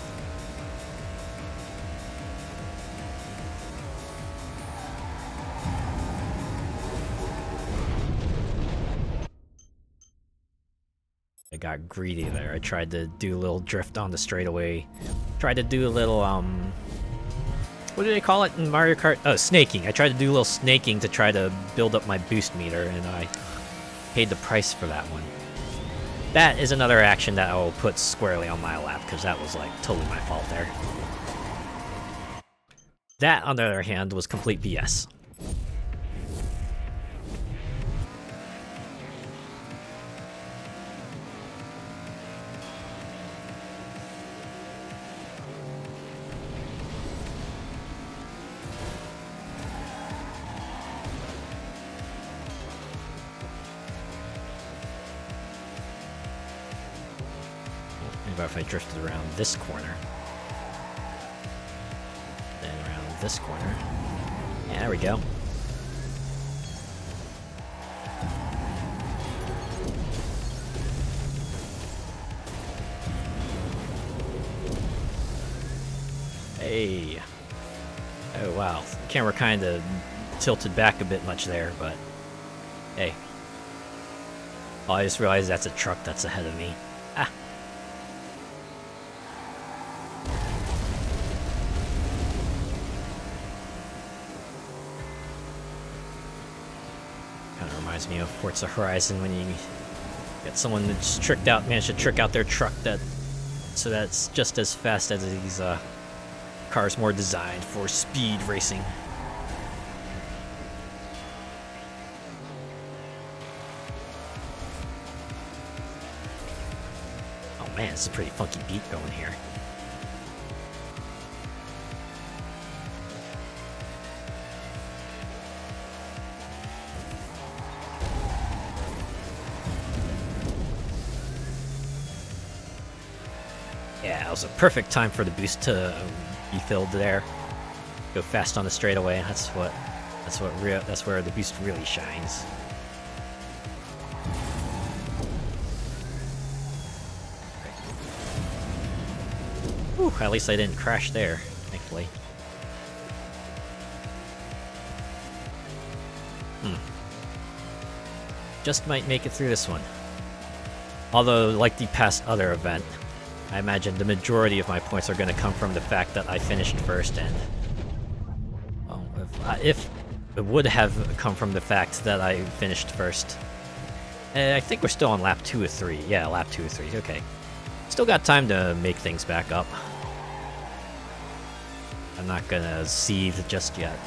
I got greedy there. I tried to do a little drift on the straightaway. Tried to do a little, what do they call it in Mario Kart? Oh, snaking. I tried to do a little snaking to try to build up my boost meter, and I paid the price for that one. That is another action that I will put squarely on my lap, because that was, like, totally my fault there. That, on the other hand, was complete BS. If I drifted around this corner, then around this corner. Yeah, there we go. Hey. Oh wow, the camera kind of tilted back a bit much there, but hey. Oh, I just realized that's a truck that's ahead of me. Ah. Me of Forza Horizon when you get someone that's managed to trick out their truck so that's just as fast as these cars more designed for speed racing. Oh man, it's a pretty funky beat going here. Yeah, it was a perfect time for the boost to be filled there. Go fast on the straightaway. That's where the boost really shines. Whew, at least I didn't crash there, thankfully. Just might make it through this one. Although, like the past other event, I imagine the majority of my points are going to come from the fact that I finished first, and well, if it would have come from the fact that I finished first. I think we're still on lap 2 or 3. Yeah, lap 2 or 3. Okay. Still got time to make things back up. I'm not going to seethe just yet.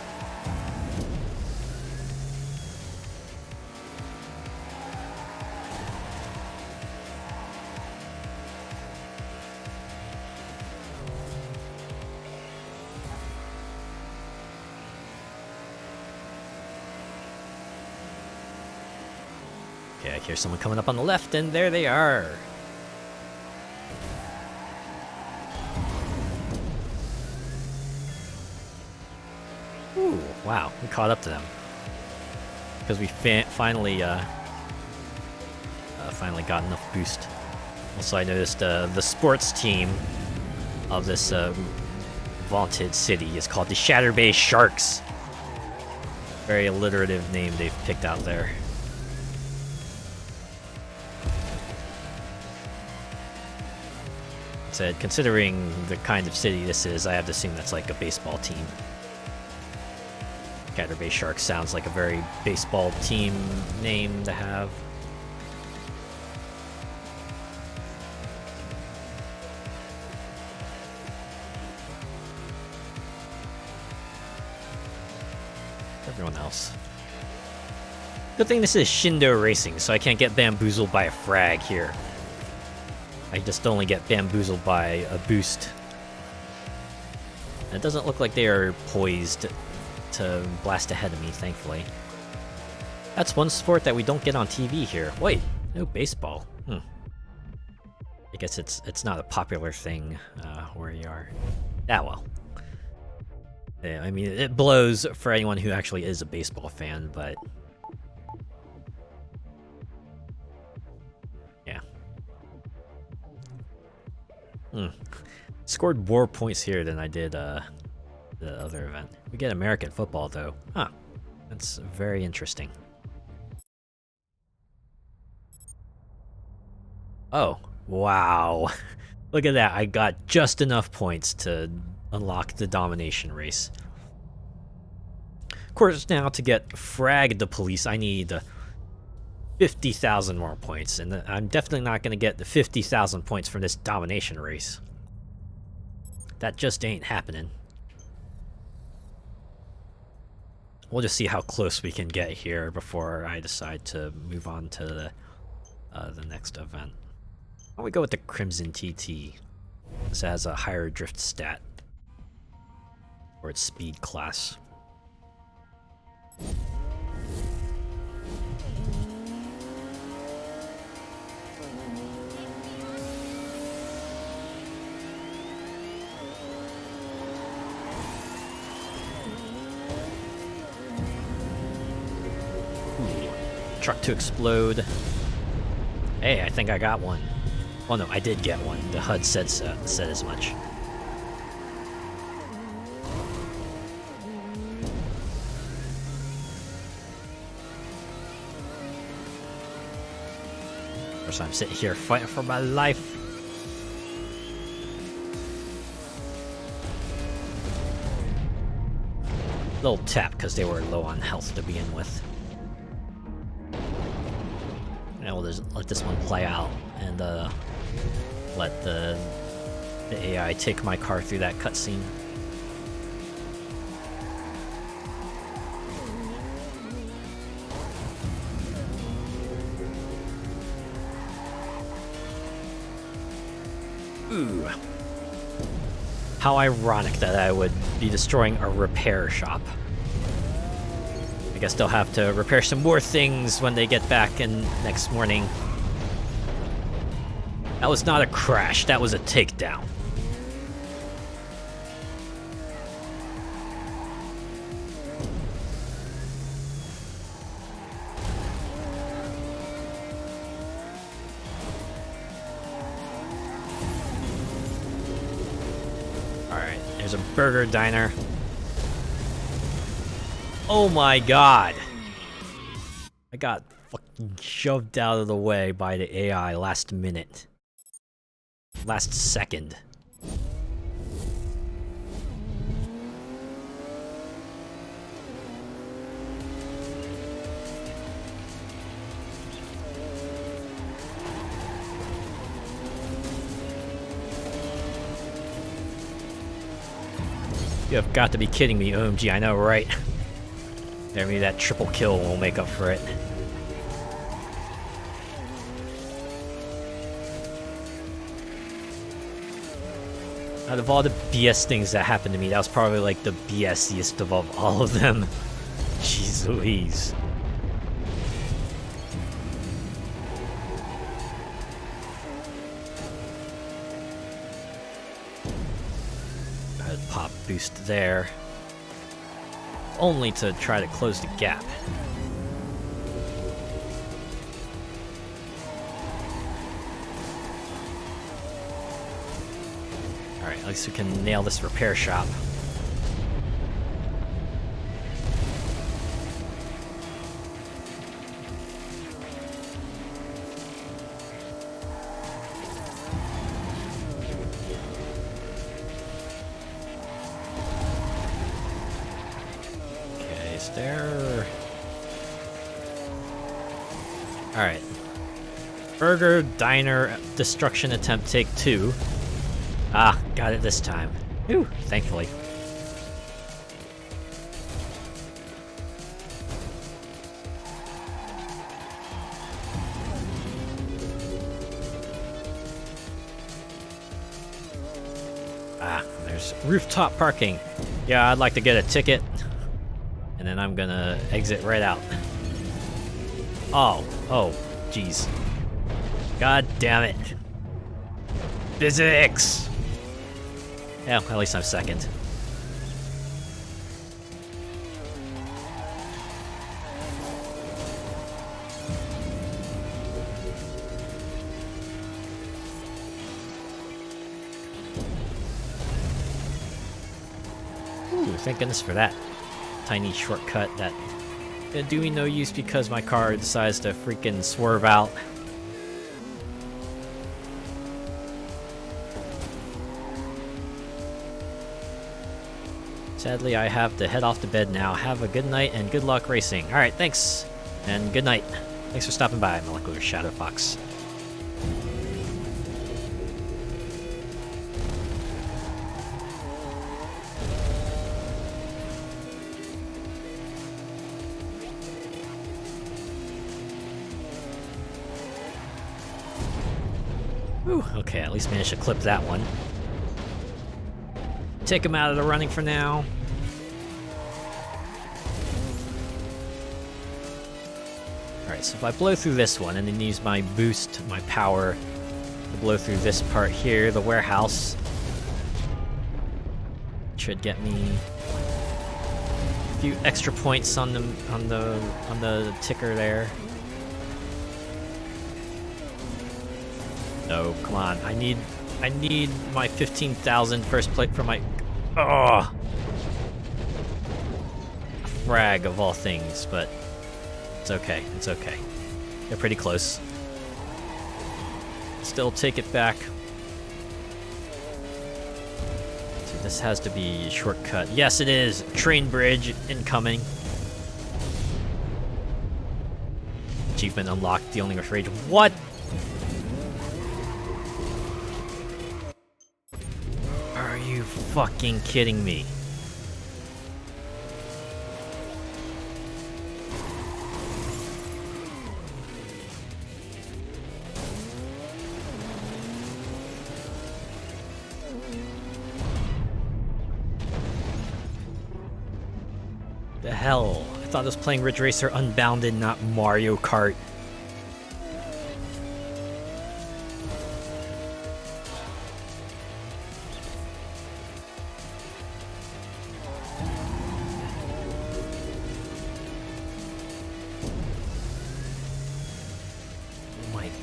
I hear someone coming up on the left, and there they are. Ooh, wow, we caught up to them. Because we finally got enough boost. Also, I noticed the sports team of this vaunted city is called the Shatter Bay Sharks. Very alliterative name they've picked out there. Said, considering the kind of city this is, I have to assume that's like a baseball team. Shatter Bay Sharks sounds like a very baseball team name to have. Everyone else. Good thing this is Shindo Racing, so I can't get bamboozled by a frag here. I just only get bamboozled by a boost. And it doesn't look like they are poised to blast ahead of me, thankfully. That's one sport that we don't get on TV here. Wait, no baseball. I guess it's not a popular thing where you are. Ah, well. Yeah, I mean, it blows for anyone who actually is a baseball fan, but... yeah. Scored more points here than I did the other event. We get American football, though. Huh. That's very interesting. Oh, wow. Look at that. I got just enough points to unlock the domination race. Of course, now to get frag the police, I need 50,000 more points, and I'm definitely not going to get the 50,000 points from this domination race. That just ain't happening. We'll just see how close we can get here before I decide to move on to the next event. Why don't we go with the Crimson TT? This has a higher drift stat for its speed class. Truck to explode. Hey, I think I got one. Oh no, I did get one. The HUD said as much. Of course, I'm sitting here fighting for my life. Little tap because they were low on health to begin with. And we'll just let this one play out and let the AI take my car through that cutscene. Ooh. How ironic that I would be destroying a repair shop. I guess they'll have to repair some more things when they get back in next morning. That was not a crash, that was a takedown. Alright, there's a burger diner. Oh my god! I got fucking shoved out of the way by the AI last minute. Last second. You have got to be kidding me, OMG, I know, right? Maybe that triple kill will make up for it. Out of all the BS things that happened to me, that was probably like the BSiest of all of them. Jeez Louise. pop boost there. Only to try to close the gap. Alright, at least we can nail this repair shop. There. Alright. Burger Diner Destruction Attempt Take 2. Ah, got it this time. Ooh, thankfully. Ah, there's rooftop parking. Yeah, I'd like to get a ticket. And then I'm gonna exit right out. Oh, jeez. God damn it. Physics! Yeah, at least I'm second. Ooh, thank goodness for that. Tiny shortcut that do me no use because my car decides to freaking swerve out. Sadly, I have to head off to bed now. Have a good night and good luck racing. Alright, thanks. And good night. Thanks for stopping by, Molecular Shadow Fox. Whew, okay, at least managed to clip that one. Take him out of the running for now. Alright, so if I blow through this one and then use my boost, my power, to blow through this part here, the warehouse, should get me a few extra points on the ticker there. No, come on. I need my 15,000 first plate for my... Oh! A frag of all things, but it's okay. It's okay. They're pretty close. Still take it back. So this has to be a shortcut. Yes, it is! Train bridge incoming. Achievement unlocked, dealing with rage. What? Are you fucking kidding me? The hell? I thought I was playing Ridge Racer Unbounded, not Mario Kart.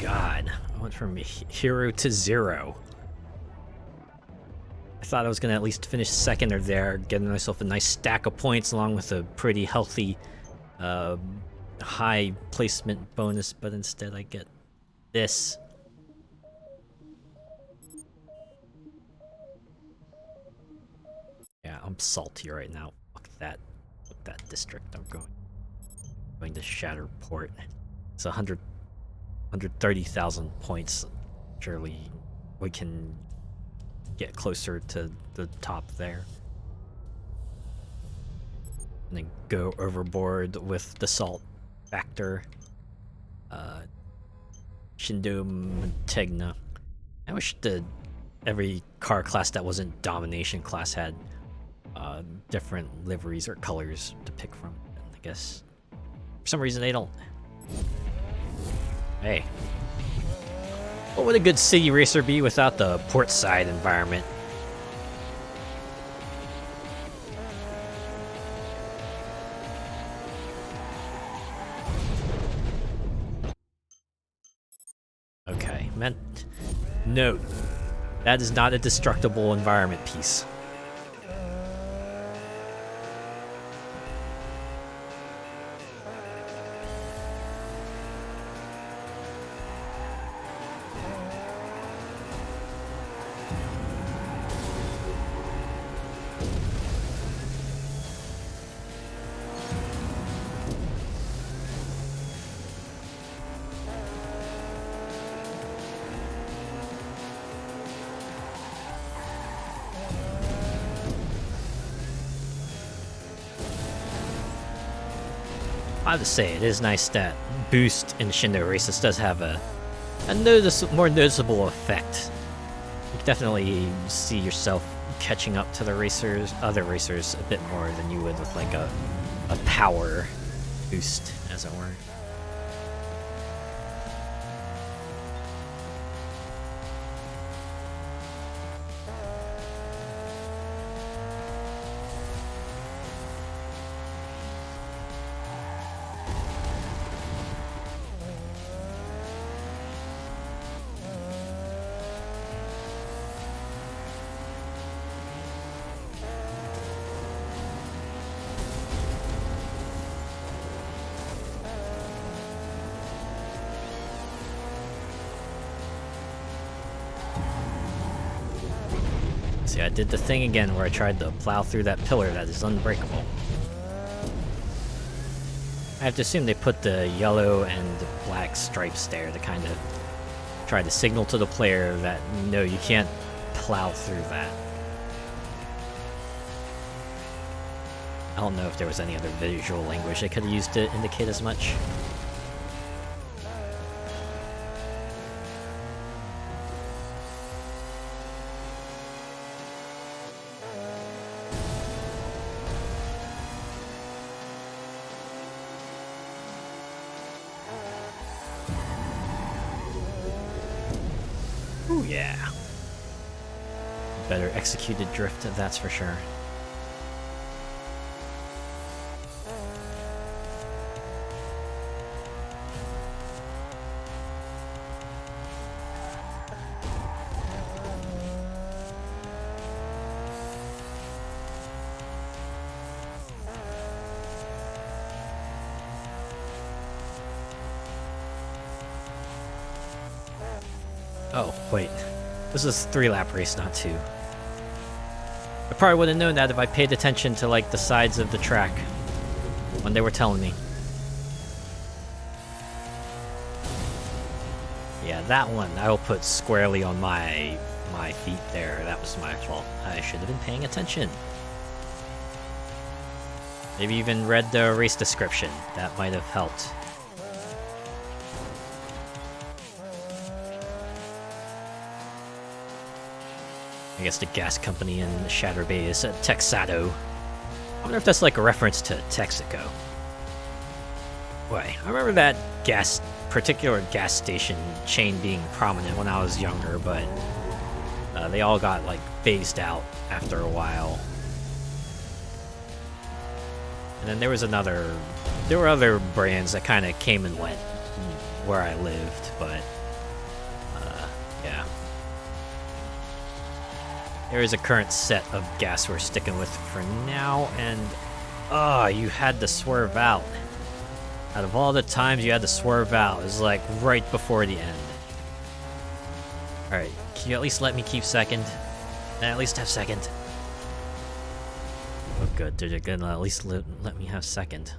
God, I went from hero to zero. I thought I was gonna at least finish second or there, getting myself a nice stack of points along with a pretty healthy high placement bonus, but instead I get this. Yeah, I'm salty right now. Fuck that district. I'm going to Shatter Port. It's 130,000 points. Surely we can get closer to the top there. And then go overboard with the salt factor. Shindo Mantegna. I wish every car class that wasn't Domination class had different liveries or colors to pick from. I guess for some reason they don't. Hey. What would a good city racer be without the portside environment? meant... Note, that is not a destructible environment piece. I have to say, it is nice that boost in Shindo races does have a more noticeable effect. You can definitely see yourself catching up to the other racers a bit more than you would with like a power boost, as it were. See, I did the thing again where I tried to plow through that pillar that is unbreakable. I have to assume they put the yellow and black stripes there to kind of try to signal to the player that, no, you can't plow through that. I don't know if there was any other visual language they could have used to indicate as much. Ooh, yeah. Better executed drift, that's for sure. Oh, wait. This is a 3-lap race, not 2. I probably would have known that if I paid attention to, like, the sides of the track when they were telling me. Yeah, that one I will put squarely on my feet there. That was my fault. I should have been paying attention. Maybe even read the race description. That might have helped. I guess the gas company in Shatter Bay is Texado. I wonder if that's like a reference to Texaco. Boy, I remember that particular gas station chain being prominent when I was younger, but they all got like phased out after a while. And then there were other brands that kind of came and went where I lived, but yeah. There is a current set of gas we're sticking with for now, and you had to swerve out. Out of all the times you had to swerve out, it was like right before the end. Alright, can you at least let me keep second? At least have second. Oh good, they're gonna at least let me have second.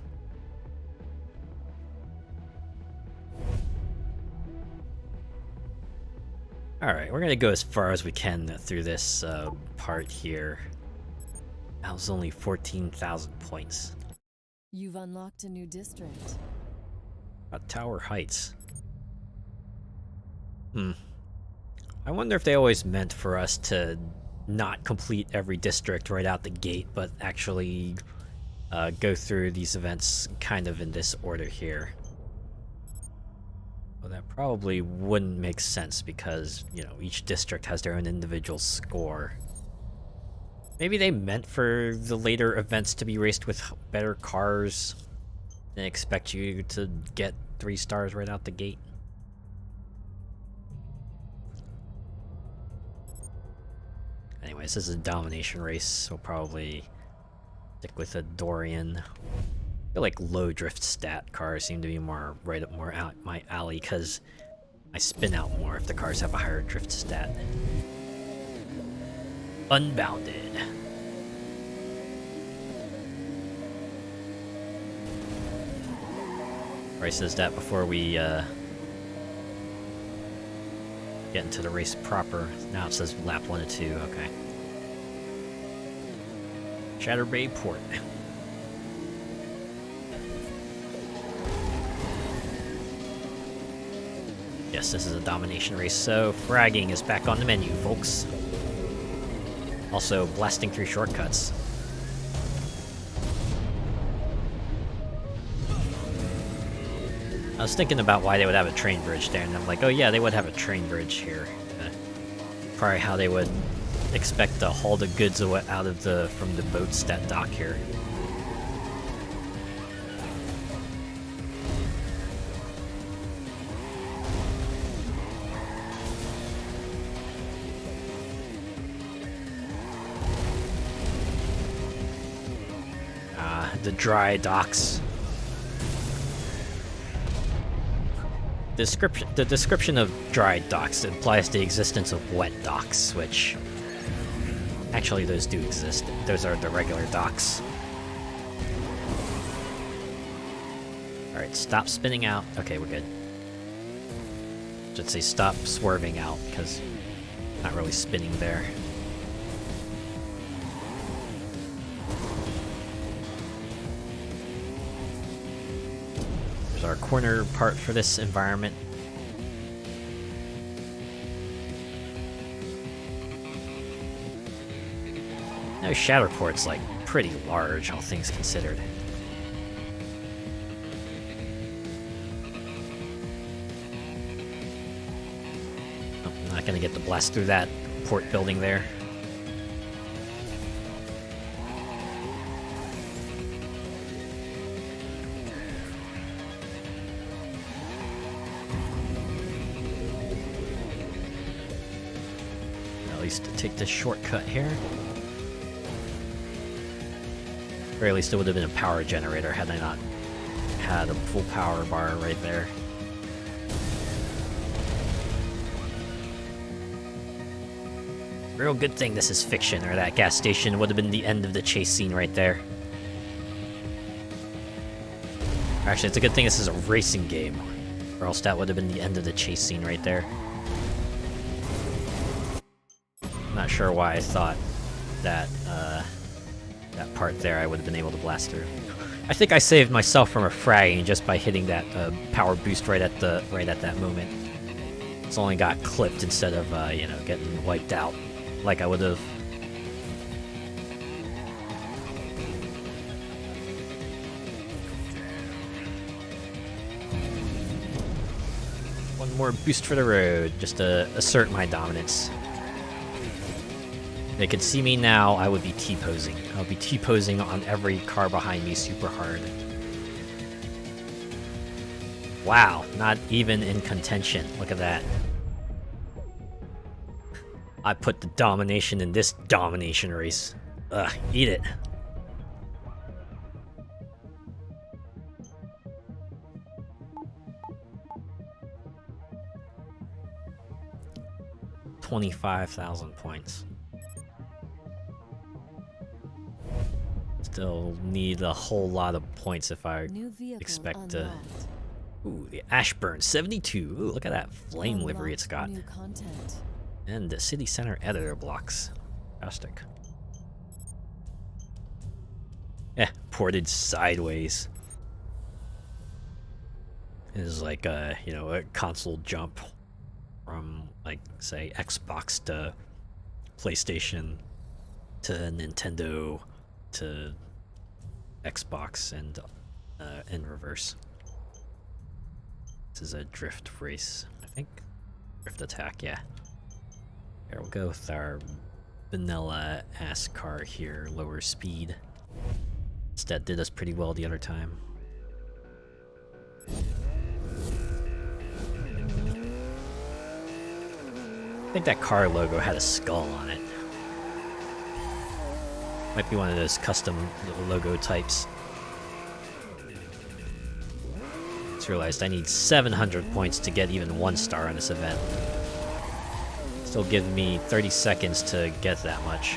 Alright, we're gonna go as far as we can through this part here. That was only 14,000 points. You've unlocked a new district. Tower Heights. I wonder if they always meant for us to not complete every district right out the gate, but actually go through these events kind of in this order here. Well, that probably wouldn't make sense because, you know, each district has their own individual score. Maybe they meant for the later events to be raced with better cars and expect you to get 3 stars right out the gate. Anyways, this is a domination race, so we'll probably stick with a Dorian. I feel like low drift stat cars seem to be more out my alley because I spin out more if the cars have a higher drift stat. Unbounded. Right, says that before we get into the race proper. Now it says lap 1 to 2, okay. Shatter Bay Port. Yes, this is a domination race, so fragging is back on the menu, folks. Also, blasting through shortcuts. I was thinking about why they would have a train bridge there, and I'm like, oh yeah, they would have a train bridge here. Probably how they would expect to haul the goods out of from the boats that dock here. The dry docks. The description of dry docks implies the existence of wet docks, which actually those do exist. Those are the regular docks. Alright, stop spinning out. Okay, we're good. Should say stop swerving out, because not really spinning there. Our corner part for this environment. Now Shatterport's like pretty large, all things considered. Oh, I'm not gonna get to blast through that port building there. To take this shortcut here. Or at least it would have been a power generator had I not had a full power bar right there. Real good thing this is fiction, or that gas station would have been the end of the chase scene right there. Actually, it's a good thing this is a racing game, or else that would have been the end of the chase scene right there. Not sure why I thought that that part there I would have been able to blast through. I think I saved myself from a fragging just by hitting that power boost right at that moment. It's only got clipped instead of you know, getting wiped out like I would have. One more boost for the road, just to assert my dominance. They could see me now, I would be T-posing. I would be T-posing on every car behind me super hard. Wow, not even in contention. Look at that. I put the domination in this domination race. Ugh, eat it. $25,000 points. Still need a whole lot of points if I expect to. Ooh, the Ashburn 72. Ooh, look at that flame livery it's got. And the city center editor blocks. Fantastic. Ported sideways. It is like a, you know, a console jump from, like, say, Xbox to PlayStation to Nintendo to Xbox, and in reverse. This is a drift race, I think. Drift attack, yeah. Here we'll go with our vanilla ass car here, lower speed. That did us pretty well the other time. I think that car logo had a skull on it. Might be one of those custom logo types. Just realized I need 700 points to get even 1 star on this event. Still give me 30 seconds to get that much.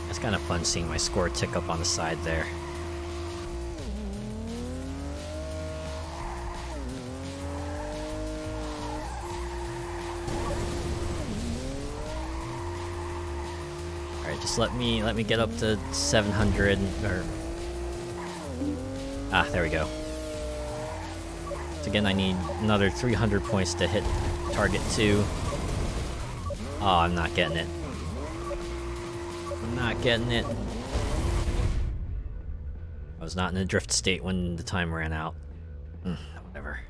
It's kind of fun seeing my score tick up on the side there. Alright, just let me get up to 700 or there we go. So again, I need another 300 points to hit target 2. Oh, I'm not getting it. Not getting it. I was not in a drift state when the time ran out. Whatever.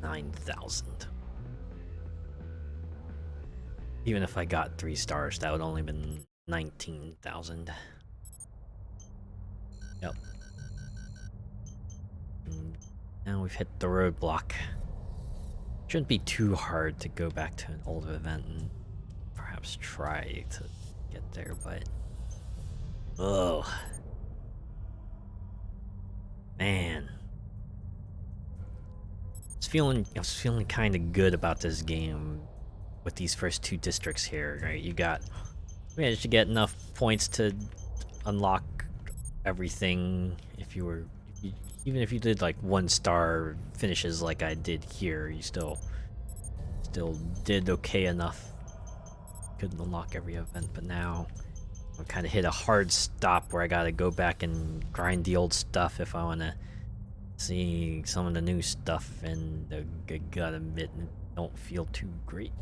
$9,000. Even if I got 3 stars, that would only been 19,000. Yep. Now we've hit the roadblock. Shouldn't be too hard to go back to an old event and perhaps try to get there, but oh man, I was feeling kind of good about this game with these first 2 districts here. Right, you managed to get enough points to unlock everything. Even if you did like 1 star finishes like I did here, you still did okay enough. Couldn't unlock every event, but now I kind of hit a hard stop where I gotta go back and grind the old stuff if I want to see some of the new stuff, and I gotta admit, don't feel too great.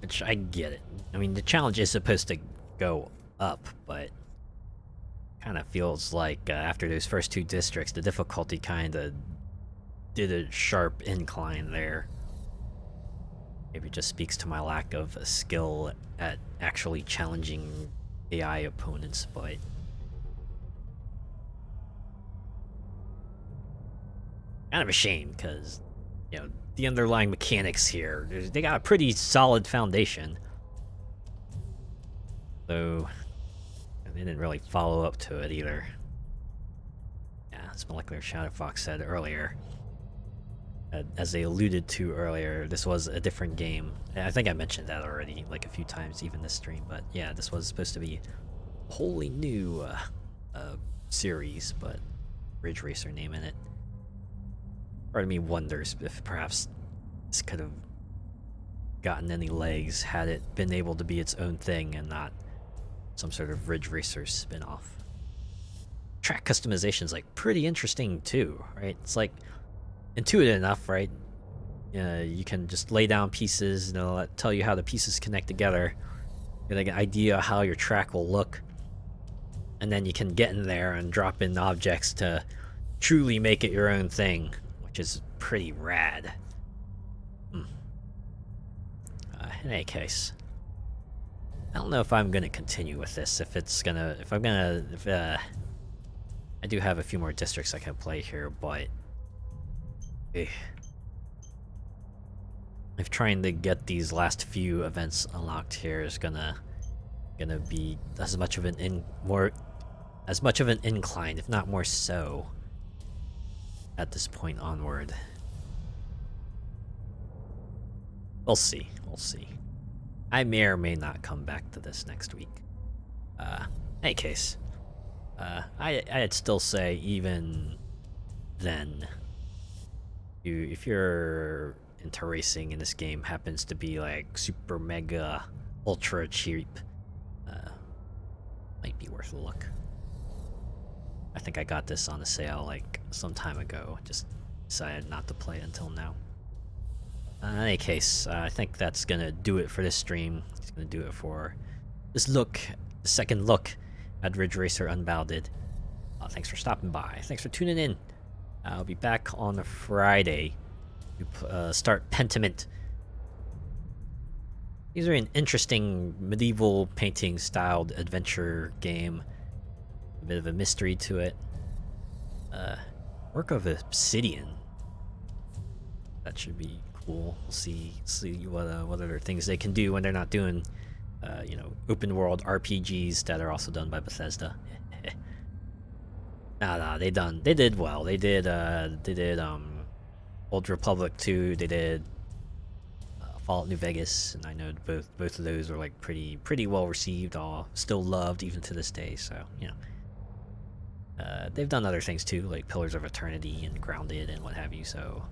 Which I get it. I mean, the challenge is supposed to go up, but kind of feels like after those first 2 districts, the difficulty kind of did a sharp incline there. Maybe it just speaks to my lack of skill at actually challenging AI opponents, but kind of a shame because, you know, the underlying mechanics here, they got a pretty solid foundation. So they didn't really follow up to it either. Yeah, as Molecular Shadow Fox said earlier, as they alluded to earlier, this was a different game. I think I mentioned that already, like a few times, even this stream. But yeah, this was supposed to be a wholly new series, but Ridge Racer name in it. Part of me wonders if perhaps this could have gotten any legs had it been able to be its own thing and not some sort of Ridge Racer spin-off. Track customization is like pretty interesting too, right? It's like intuitive enough, right? You can just lay down pieces, and it'll tell you how the pieces connect together. Get like an idea of how your track will look, and then you can get in there and drop in objects to truly make it your own thing, which is pretty rad. In any case, I don't know if I'm gonna continue with this. I do have a few more districts I can play here, but if trying to get these last few events unlocked here is gonna be as much of an incline, if not more so, at this point onward. We'll see. We'll see. I may or may not come back to this next week. Any case, I'd still say even then, if you're into racing and this game happens to be like super mega ultra cheap, might be worth a look. I think I got this on a sale like some time ago, just decided not to play it until now. In any case, I think that's gonna do it for this stream. It's gonna do it for this look, the second look at Ridge Racer Unbounded. Thanks for stopping by. Thanks for tuning in. I'll be back on a Friday to start Pentiment. These are an interesting medieval painting styled adventure game. A bit of a mystery to it. Work of obsidian. That should be cool. We'll see what other things they can do when they're not doing you know, open world RPGs that are also done by Bethesda. Nah, they did well. They did Old Republic 2, they did Fallout New Vegas, and I know both of those are like pretty well received, all still loved even to this day, so you know. They've done other things too, like Pillars of Eternity and Grounded and what have you, so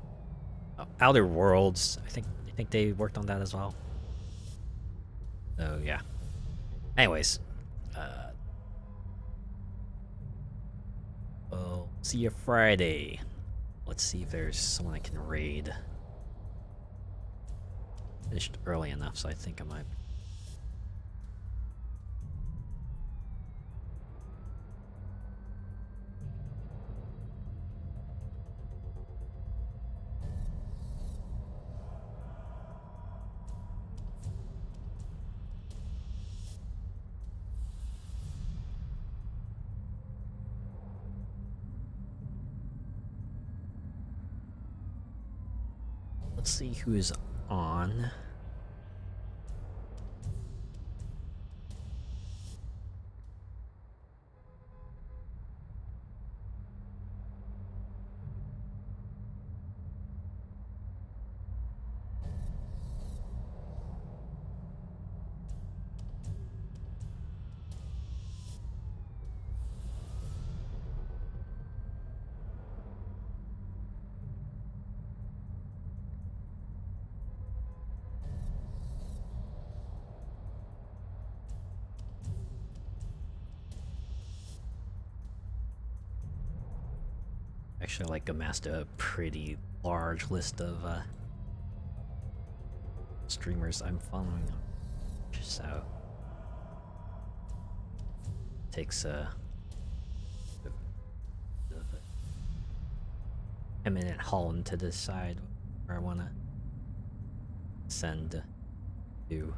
Outer Worlds, I think they worked on that as well. So yeah. Anyways, we'll see you Friday. Let's see if there's someone I can raid. Finished early enough, so I think I might. Let's see who is on. Actually, like amassed a pretty large list of streamers I'm following. So takes a minute hauling to decide where I want to send to.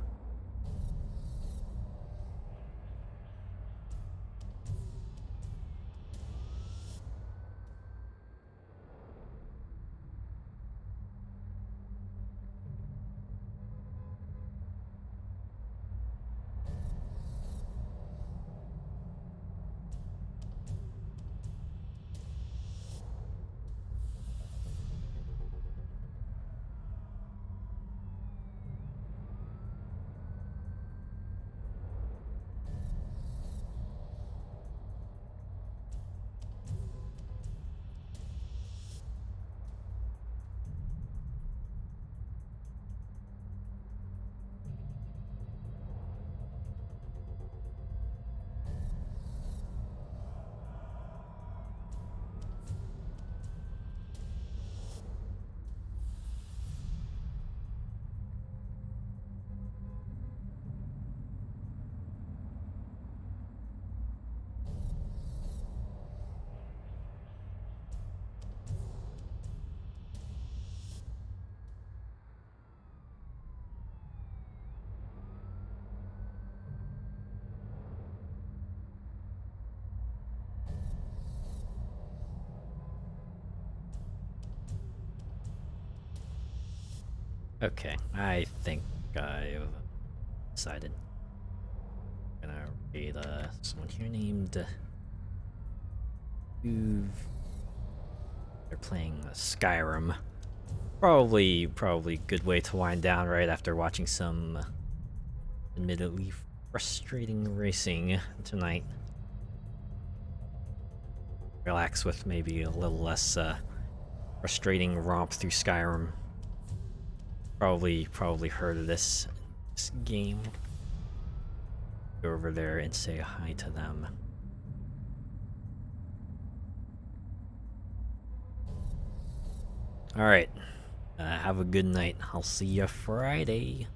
Okay, I think I've decided. I'm gonna raid someone here named Uv. They're playing Skyrim. Probably good way to wind down right after watching some admittedly frustrating racing tonight. Relax with maybe a little less frustrating romp through Skyrim. Probably heard of this game. Go over there and say hi to them. Alright. Have a good night. I'll see you Friday.